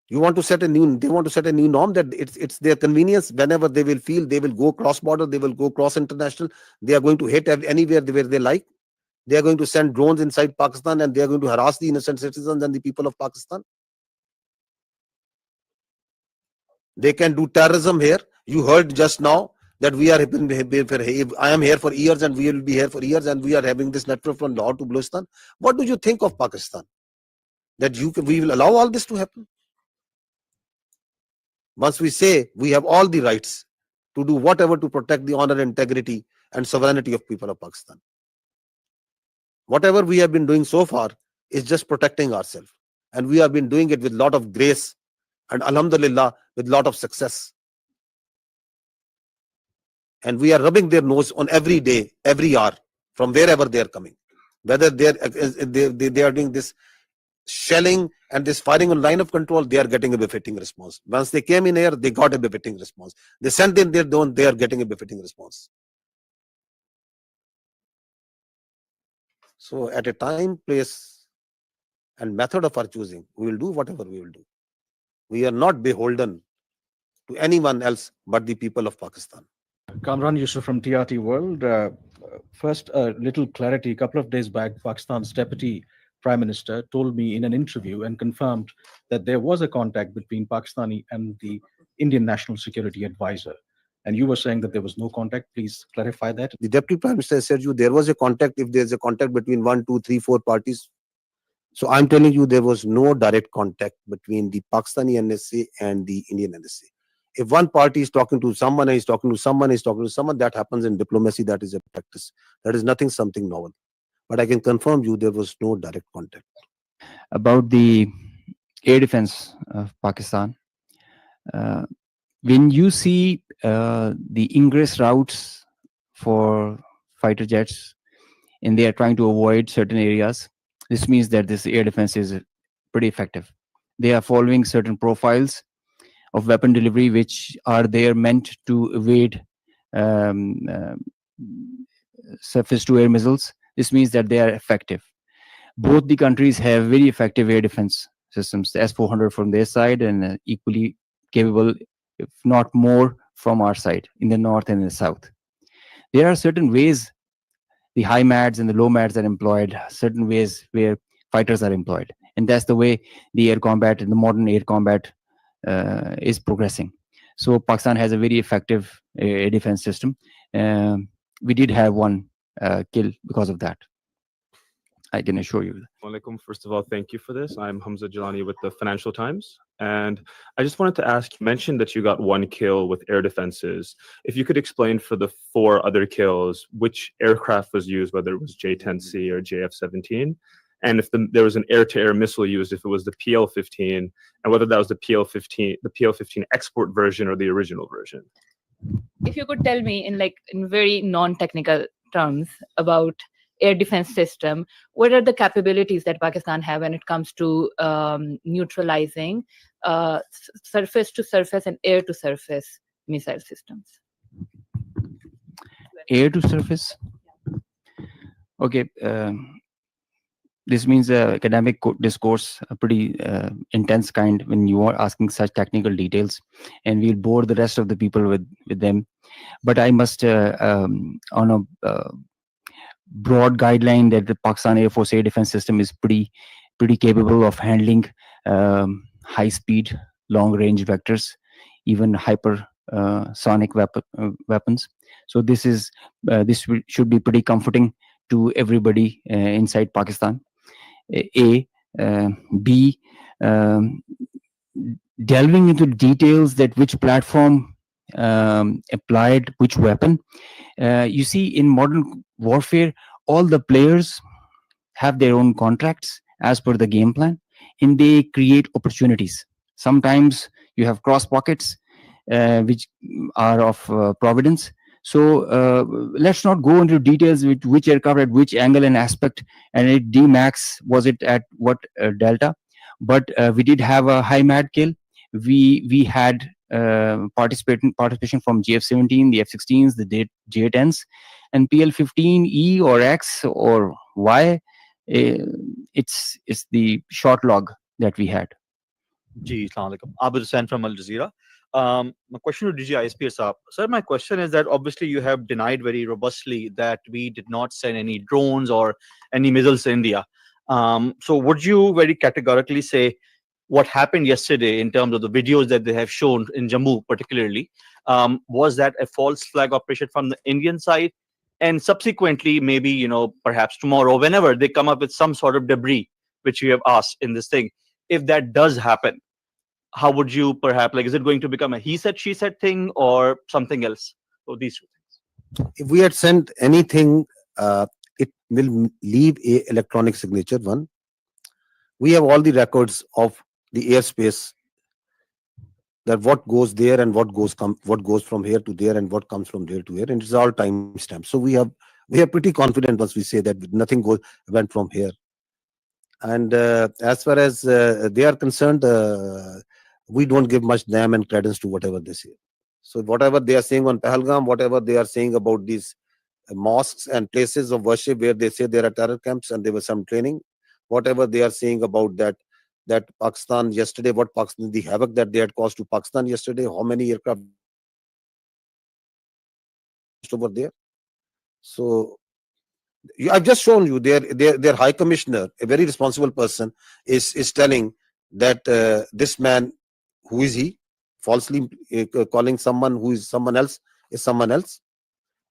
You want to set a new, they want to set a new norm that it's their convenience. Whenever they will feel, they will go cross border, they will go cross international. They are going to hit anywhere where they like. They are going to send drones inside Pakistan and they are going to harass the innocent citizens and the people of Pakistan. They can do terrorism here. You heard just now that we are, I am here for years and we will be here for years and we are having this network from Lahore to Balochistan. What do you think of Pakistan? That we will allow all this to happen? Once we say we have all the rights to do whatever to protect the honor, integrity and sovereignty of people of Pakistan. Whatever we have been doing so far is just protecting ourselves. And we have been doing it with a lot of grace and alhamdulillah with a lot of success. And we are rubbing their nose on every day, every hour, from wherever they are coming. Whether they are doing this shelling and this firing on line of control, they are getting a befitting response. Once they came in here, they got a befitting response. They sent in their drone, they are getting a befitting response. So at a time, place and method of our choosing, we will do whatever we will do. We are not beholden to anyone else but the people of Pakistan. Kamran Yusuf from TRT World. First, a little clarity. A couple of days back, Pakistan's Deputy Prime Minister told me in an interview and confirmed that there was a contact between Pakistani and the Indian National Security Advisor. And you were saying that there was no contact. Please clarify that. The Deputy Prime Minister said you there was a contact. If there's a contact between 1, 2, 3, 4 parties, so I'm telling you there was no direct contact between the Pakistani NSA and the Indian NSA. If one party is talking to someone, and is talking to someone, is talking to someone, that happens in diplomacy. That is a practice. That is nothing something novel. But I can confirm you there was no direct contact. About the air defense of Pakistan, when you see the ingress routes for fighter jets and they are trying to avoid certain areas, this means that this air defense is pretty effective. They are following certain profiles of weapon delivery which are there meant to evade surface to air missiles. This means that they are effective. Both the countries have very effective air defense systems, the S-400 from their side and equally capable, if not more, from our side in the north and in the south. There are certain ways the high MADs and the low MADs are employed, certain ways where fighters are employed. And that's the way the air combat and the modern air combat is progressing. So Pakistan has a very effective air defense system. We did have one kill because of that. I can assure you. Alaikum. First of all, thank you for this. I'm Hamza Jalani with the Financial Times. And I just wanted to ask, you mentioned that you got one kill with air defenses. If you could explain for the 4 other kills, which aircraft was used, whether it was J-10C or JF-17, and if there was an air-to-air missile used, if it was the PL-15, and whether that was the PL-15 export version or the original version. If you could tell me in very non-technical terms about air defense system, what are the capabilities that Pakistan have when it comes to neutralizing surface to surface and air to surface missile systems? Air to surface? Okay. This means academic discourse, a pretty intense kind when you are asking such technical details, and we'll bore the rest of the people with them. But I must, on a broad guideline, that the Pakistan Air Force air defense system is pretty capable of handling high speed, long range vectors, even hypersonic weapons. So this should be pretty comforting to everybody inside Pakistan. A. B. Delving into details that which platform applied which weapon. You see, in modern warfare, all the players have their own contracts as per the game plan, and they create opportunities. Sometimes you have cross pockets which are of providence. So let's not go into details with which aircraft at which angle and aspect, and it D-max was it at what delta. But we did have a high MAD kill. We had participation from JF-17, the F-16s, the J-10s, and PL-15E or X or Y. It's the short log that we had. Ji, Assalamu alaikum. Abid Hussain from Al Jazeera. My question to DG ISPR Saab. Sir, my question is that obviously you have denied very robustly that we did not send any drones or any missiles to India. So would you very categorically say what happened yesterday in terms of the videos that they have shown in Jammu particularly, was that a false flag operation from the Indian side? And subsequently, maybe, perhaps tomorrow, whenever they come up with some sort of debris, which you have asked in this thing, if that does happen, how would you perhaps, is it going to become a he said, she said thing or something else? So these 2 things. If we had sent anything, it will leave a electronic signature one. We have all the records of the airspace, that what goes there and what goes from here to there and what comes from there to here, and it's all time stamped. So we are pretty confident once we say that nothing went from here. And as far as they are concerned, we don't give much damn and credence to whatever they say. So whatever they are saying on Pahalgam, whatever they are saying about these mosques and places of worship where they say there are terror camps and there was some training, whatever they are saying about that Pakistan yesterday, what Pakistan, the havoc that they had caused to Pakistan yesterday, how many aircraft over there. So I've just shown you their high commissioner, a very responsible person, is telling that this man, who is he, falsely calling someone who is someone else is someone else,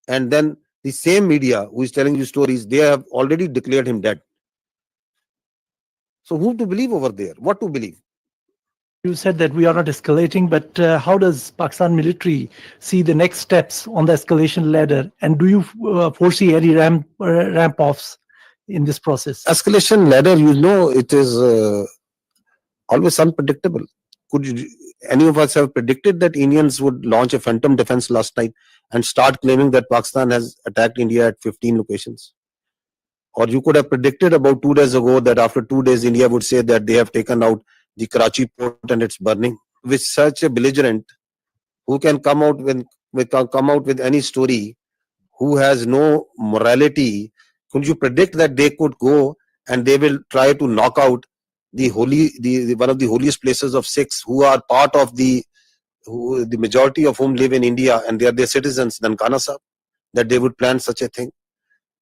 and then the same media who is telling you stories, they have already declared him dead. So who to believe over there? What to believe? You said that we are not escalating, but how does Pakistan military see the next steps on the escalation ladder? And do you foresee any ramp-offs in this process? Escalation ladder, it is always unpredictable. Could any of us have predicted that Indians would launch a phantom defense last night and start claiming that Pakistan has attacked India at 15 locations? Or you could have predicted about 2 days ago that after 2 days India would say that they have taken out the Karachi port and it's burning. With such a belligerent who can come out with any story, who has no morality, could you predict that they could go and they will try to knock out the one of the holiest places of Sikhs, who are part of the majority of whom live in India and they are their citizens, Nankana Sahib, that they would plan such a thing?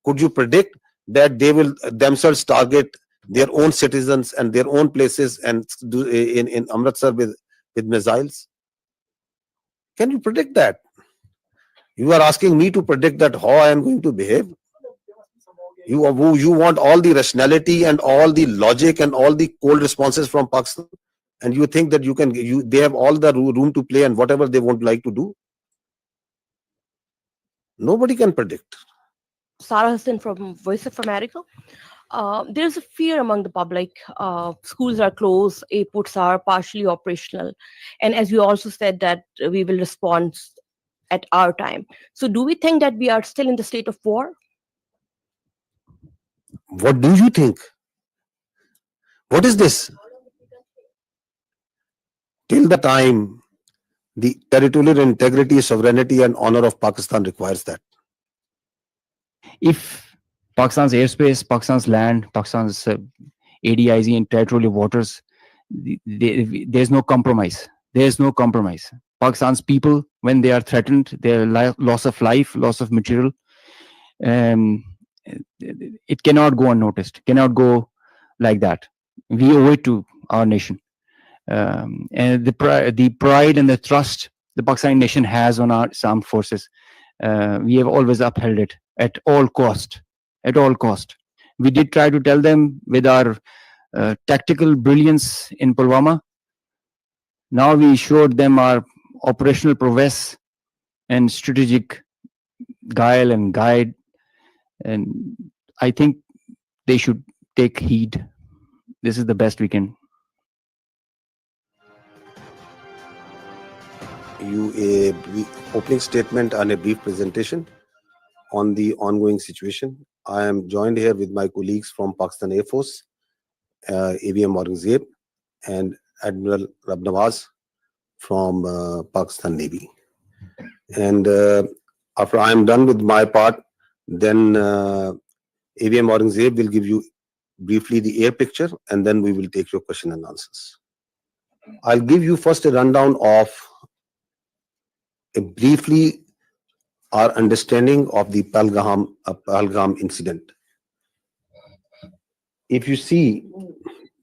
Could you predict that they will themselves target their own citizens and their own places and do in Amritsar with missiles? Can you predict that? You are asking me to predict that how I am going to behave? You want all the rationality and all the logic and all the cold responses from Pakistan, and you think that they have all the room to play and whatever they would like to do? Nobody can predict. Sarah Hassan from Voice of America. There's a fear among the public. Schools are closed, airports are partially operational. And as you also said that we will respond at our time. So do we think that we are still in the state of war? What do you think? What is this? Till the time the territorial integrity, sovereignty and honor of Pakistan requires that. If Pakistan's airspace, Pakistan's land, Pakistan's ADIZ and territorial waters, there's no compromise. There's no compromise. Pakistan's people, when they are threatened, their loss of life, loss of material, it cannot go unnoticed, cannot go like that. We owe it to our nation. And the pride and the trust the Pakistani nation has on our armed forces, we have always upheld it at all cost. At all cost. We did try to tell them with our tactical brilliance in Pulwama. Now we showed them our operational prowess and strategic guile and guide, and I think they should take heed. This is the best we can. A opening statement and a brief presentation on the ongoing situation. I am joined here with my colleagues from Pakistan Air Force, AVM Aurangzeb, and Admiral Rab Nawaz from Pakistan Navy. And after I am done with my part, then AVM Aurangzeb will give you briefly the air picture, and then we will take your question and answers. I'll give you first a rundown of briefly our understanding of the Pahalgam incident. If you see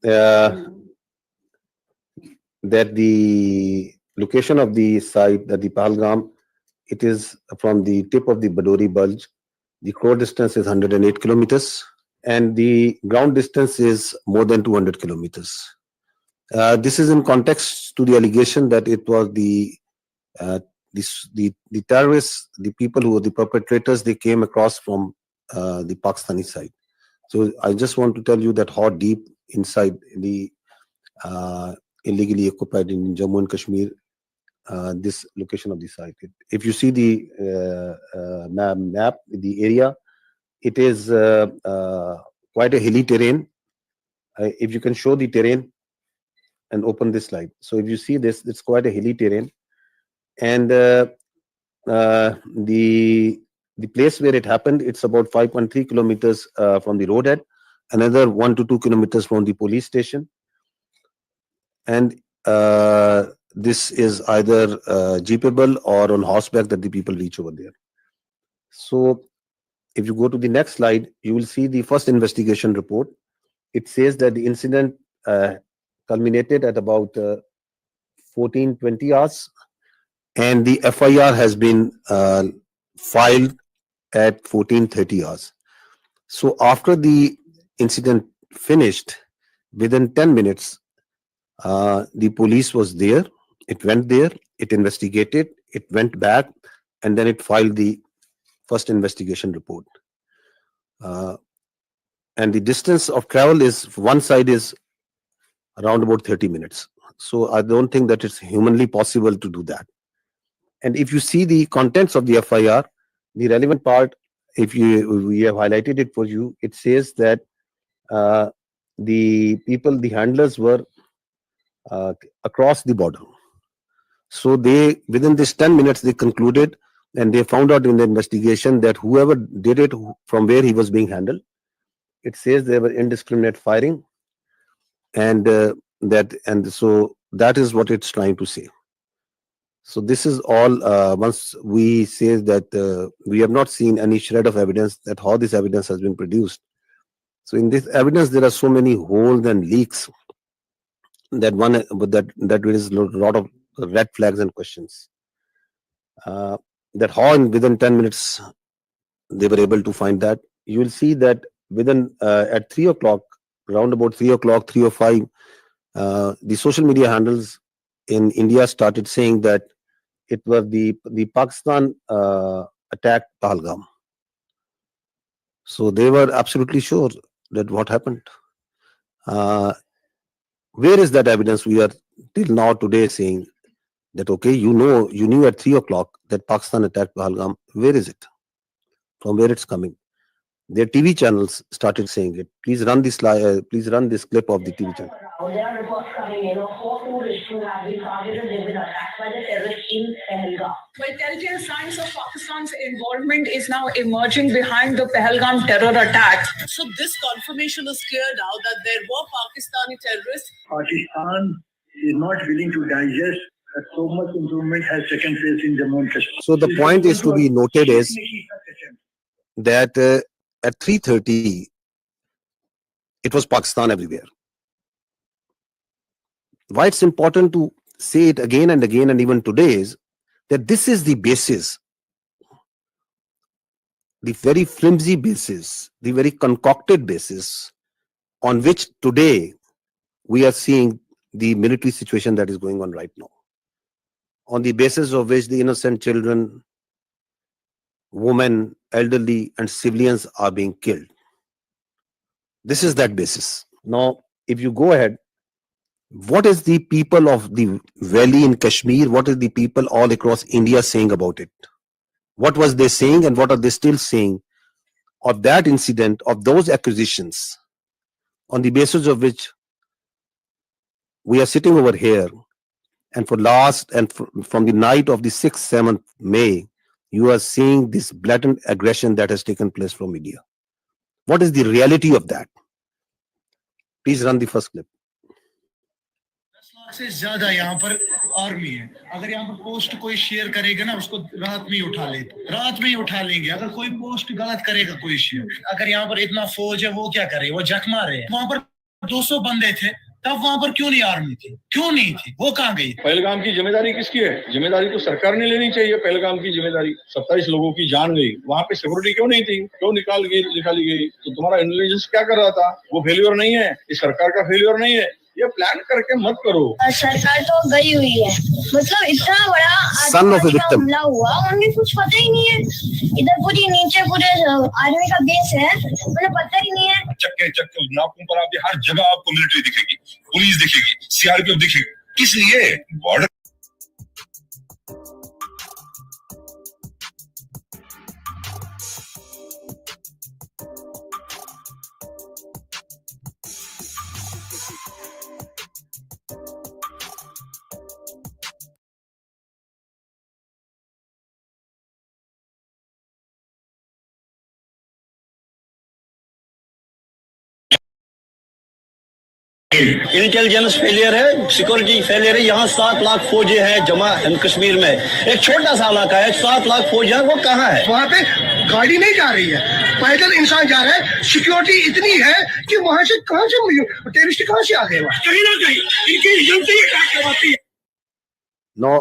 that the location of the site, that the Pahalgam, it is from the tip of the Badori Bulge. The crore distance is 108 kilometers and the ground distance is more than 200 kilometers. This is in context to the allegation that it was the terrorists, the people who were the perpetrators, they came across from the Pakistani side. So I just want to tell you that how deep inside the illegally occupied in Jammu and Kashmir, this location of the site. If you see the map, the area, it is quite a hilly terrain. If you can show the terrain and open this slide. So if you see this, it's quite a hilly terrain. And the place where it happened, it's about 5.3 kilometers from the roadhead. another 1 to 2 kilometers from the police station, and this is either jeepable or on horseback that the people reach over there. So if you go to the next slide, you will see the first investigation report. It says that the incident culminated at about 14:20 hours, and the FIR has been filed at 14:30 hours. So after the incident finished, within 10 minutes, the police was there. It went there, it investigated, it went back, and then it filed the first investigation report. And the distance of travel is, one side is around about 30 minutes. So I don't think that it's humanly possible to do that. And if you see the contents of the FIR, the relevant part, we have highlighted it for you, it says that the people, the handlers were across the border. So they, within this 10 minutes, they concluded, and they found out in the investigation that whoever did it, from where he was being handled, it says there were indiscriminate firing, and so that is what it's trying to say. So this is all. Once we say that we have not seen any shred of evidence that how this evidence has been produced. So in this evidence, there are so many holes and leaks that there is a lot of red flags and questions. That how within 10 minutes they were able to find that. You will see that within at 3 o'clock, around about 3 o'clock, 3:05, the social media handles in India started saying that it was the Pakistan attacked Pahalgam. So they were absolutely sure that what happened. Where is that evidence? We are till now today saying that, okay, you knew at 3 o'clock that Pakistan attacked Pahalgam. Where is it? From where it's coming? Their TV channels started saying it. Please run this please run this clip of the TV channel. There are reports coming in of 4 tourists who have been targeted. They've been attacked by the terrorists in Pahalgam. Well, telltale signs of Pakistan's involvement is now emerging behind the Pahalgam terror attack. So this confirmation is clear now that there were Pakistani terrorists. Pakistan is not willing to digest that so much improvement has taken place in Jammu and Kashmir. So the point is to be noted is that at 3:30, it was Pakistan everywhere. Why it's important to say it again and again, and even today, is that this is the basis, the very flimsy basis, the very concocted basis on which today we are seeing the military situation that is going on right now. On the basis of which the innocent children, women, elderly, and civilians are being killed. This is that basis. Now, if you go ahead, what is the people of the valley in Kashmir, what is the people all across India saying about it? What was they saying, and what are they still saying of that incident, of those accusations, on the basis of which we are sitting over here, and from the night of the 6th, 7th May, you are seeing this blatant aggression that has taken place from India. What is the reality of that? Please run the first clip. से ज्यादा यहाँ पर army है. अगर यहाँ पर post कोई share करेगा ना, उसको रात में ही उठा ले, रात में ही उठा लेंगे. अगर कोई पोस्ट गलत करेगा कोई शेयर, अगर यहाँ पर इतना फौज है, वो क्या करे? वो जख मारे. वहाँ पर 200 बंदे थे, तब वहाँ पर क्यों नहीं आर्मी थी? क्यों नहीं थी? वो कहाँ गई? पहलगाम की जिम्मेदारी किसकी है? जिम्मेदारी तो सरकार ने लेनी चाहिए. पहलगाम की जिम्मेदारी, 27 लोगों की जान गई, वहाँ पे सिक्योरिटी क्यों नहीं थी? क्यों निकाली गई? तो तुम्हारा इंटेलिजेंस क्या कर रहा था? वो फेल्योर नहीं है, इस सरकार का फेल्योर नहीं है. ये प्लान करके मत करो. सरकार तो गई हुई है, मतलब इतना बड़ा हमला हुआ, उन्हें कुछ पता ही नहीं है. इधर पूरी नीचे पूरे आर्मी का बेस है, उन्हें पता ही नहीं है. चक्के नाकों पर आपके हर जगह आपको मिलिट्री दिखेगी, पुलिस दिखेगी, सीआरपीएफ दिखेगी. किस लिए? बॉर्डर इंटेलिजेंस फेलियर है, सिक्योरिटी फेलियर है। यहाँ 7 लाख फौजी है जमा कश्मीर में, एक छोटा सा इलाका है, 7 लाख फौज है, वो कहाँ है? वहाँ पे गाड़ी नहीं जा रही है, पैदल इंसान जा रहा है। सिक्योरिटी इतनी है कि वहाँ से टेररिस्ट कहाँ से आ गए? कहीं ना कहीं इनकी एजेंसी अटैक करवाती है। Now,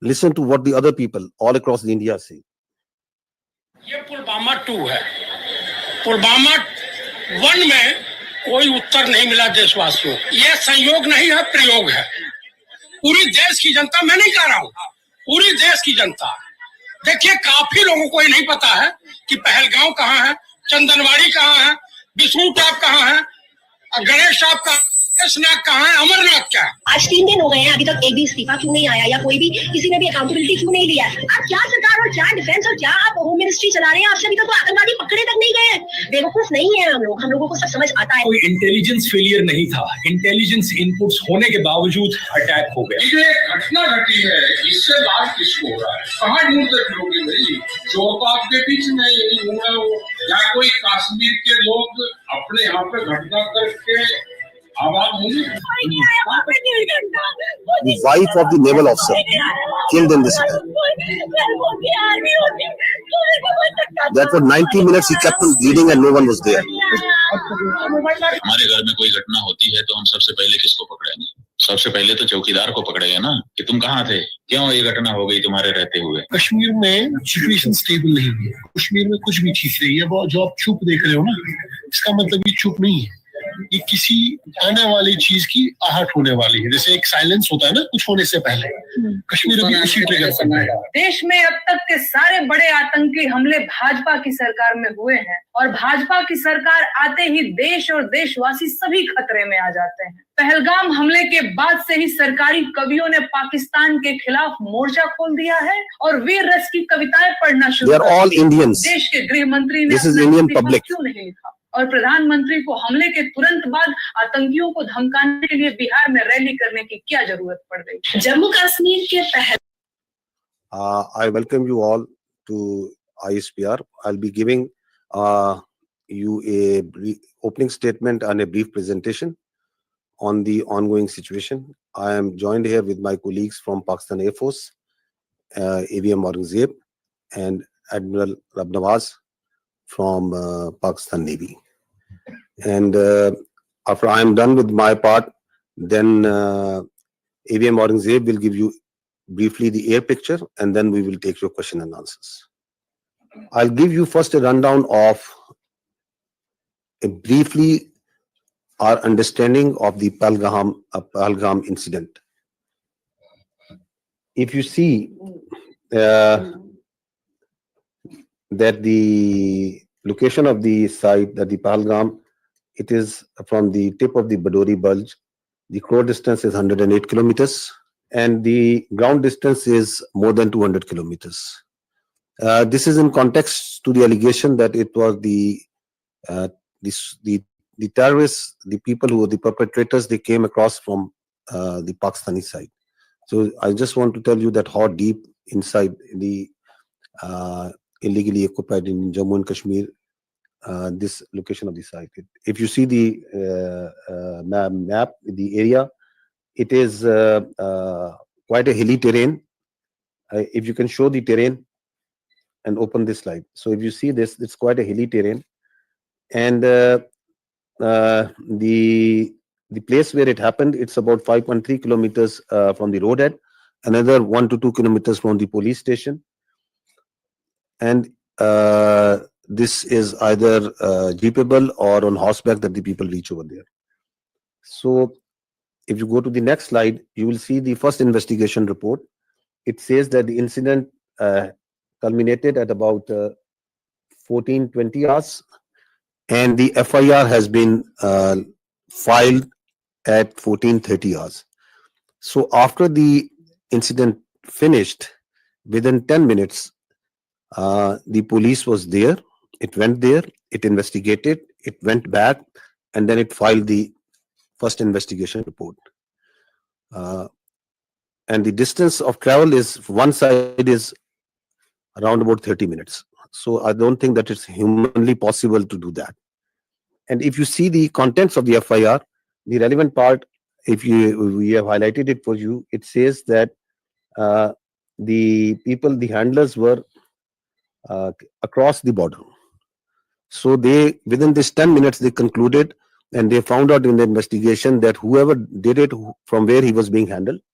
listen to what the other people all across India say. ये पुलवामा 2 है। पुलवामा 1 में कोई उत्तर नहीं मिला देशवासियों। ये संयोग नहीं है, प्रयोग है। पूरी देश की जनता, मैं नहीं कह रहा हूँ, पूरी देश की जनता, देखिए काफी लोगों को ये नहीं पता है कि पहलगांव कहाँ है, चंदनवाड़ी कहाँ है, विष्णु टॉप कहाँ है, गणेश टॉप कहाँ है, शेषनाग कहाँ है, अमरनाथ क्या है। आज 3 दिन हो गए हैं, अभी तक एक भी इस्तीफा क्यों नहीं आया, या कोई भी किसी ने भी अकाउंटेबिलिटी क्यों नहीं लिया? आप क्या सरकार और क्या डिफेंस और क्या आप होम मिनिस्ट्री चला रहे हैं? आपसे अभी तक तो आतंकवादी पकड़े तक नहीं गए हैं। बेवकूफ नहीं है हम लोगों को सब समझ आता है। कोई इंटेलिजेंस फेलियर नहीं था, इंटेलिजेंस इनपुट्स होने के बावजूद अटैक हो गया। ये घटना घटी है, इससे लाभ किसको हो रहा है? कहाँ ढूंढते फिरोगे भाई? चौपाक के बीच में यही घूमा हो, या कोई कश्मीर के लोग अपने यहाँ पे घटना करके The wife of the naval officer killed in this attack. That for 90 minutes he kept on bleeding and no one was there. हमारे घर में कोई घटना होती है तो हम सबसे पहले किसको पकड़ेंगे? सबसे पहले तो चौकीदार को पकड़ेंगे ना, कि तुम कहाँ थे, क्यों ये घटना हो गई तुम्हारे रहते हुए। कश्मीर में सिचुएशन स्टेबल नहीं है, कश्मीर में कुछ भी ठीक नहीं है। वो जो आप चुप देख रहे हो ना, इसका मतलब ये चुप नहीं है, ये किसी आने वाली चीज की आहट होने वाली है। जैसे एक साइलेंस होता है ना कुछ होने से पहले, कश्मीर अभी उसी ट्रिगर करना है। देश में अब तक के सारे बड़े आतंकी हमले भाजपा की सरकार में हुए हैं, और भाजपा की सरकार आते ही देश और देशवासी सभी खतरे में आ जाते हैं। पहलगाम हमले के बाद से ही सरकारी कवियों ने पाकिस्तान के खिलाफ मोर्चा खोल दिया है और वीर रस की कविताएं पढ़ना शुरू कर दी। देश के गृह मंत्री ने अपना क्यों नहीं लिखा, और प्रधानमंत्री को हमले के तुरंत बाद आतंकियों को धमकाने के लिए बिहार में रैली करने की क्या जरूरत पड़ गई? जम्मू कश्मीर के I welcome you all to ISPR. I'll be giving you a opening statement and a brief presentation on the ongoing situation. I am joined here with my colleagues from Pakistan Air Force, AVM Aurangzeb, and Admiral Rabnawaz from Pakistan Navy. And after I am done with my part, then AVM Aurangzeb will give you briefly the air picture, and then we will take your question and answers. I'll give you first a rundown of briefly our understanding of the Pahalgam incident. If you see that the location of the site, that the Pahalgam, it is from the tip of the Badori Bulge. The crore distance is 108 kilometers, and the ground distance is more than 200 kilometers. This is in context to the allegation that it was the terrorists, the people who were the perpetrators, they came across from the Pakistani side. So I just want to tell you that how deep inside the illegally occupied in Jammu and Kashmir, this location of the site. If you see the map, the area, it is quite a hilly terrain. If you can show the terrain and open this slide. So if you see this, it's quite a hilly terrain. And the place where it happened, it's about 5.3 kilometers from the roadhead, another 1 to 2 kilometers from the police station. And this is either jeepable or on horseback that the people reach over there. So if you go to the next slide, you will see the first investigation report. It says that the incident culminated at about 14:20 hours, and the FIR has been filed at 14:30 hours. So after the incident finished, within 10 minutes, the police was there. It went there, it investigated, it went back, and then it filed the first investigation report. And the distance of travel is, one side is around about 30 minutes. So I don't think that it's humanly possible to do that. And if you see the contents of the FIR, the relevant part, if we have highlighted it for you, it says that the handlers were across the border. So they, within this 10 minutes, they concluded and they found out in the investigation that whoever did it, from where he was being handled,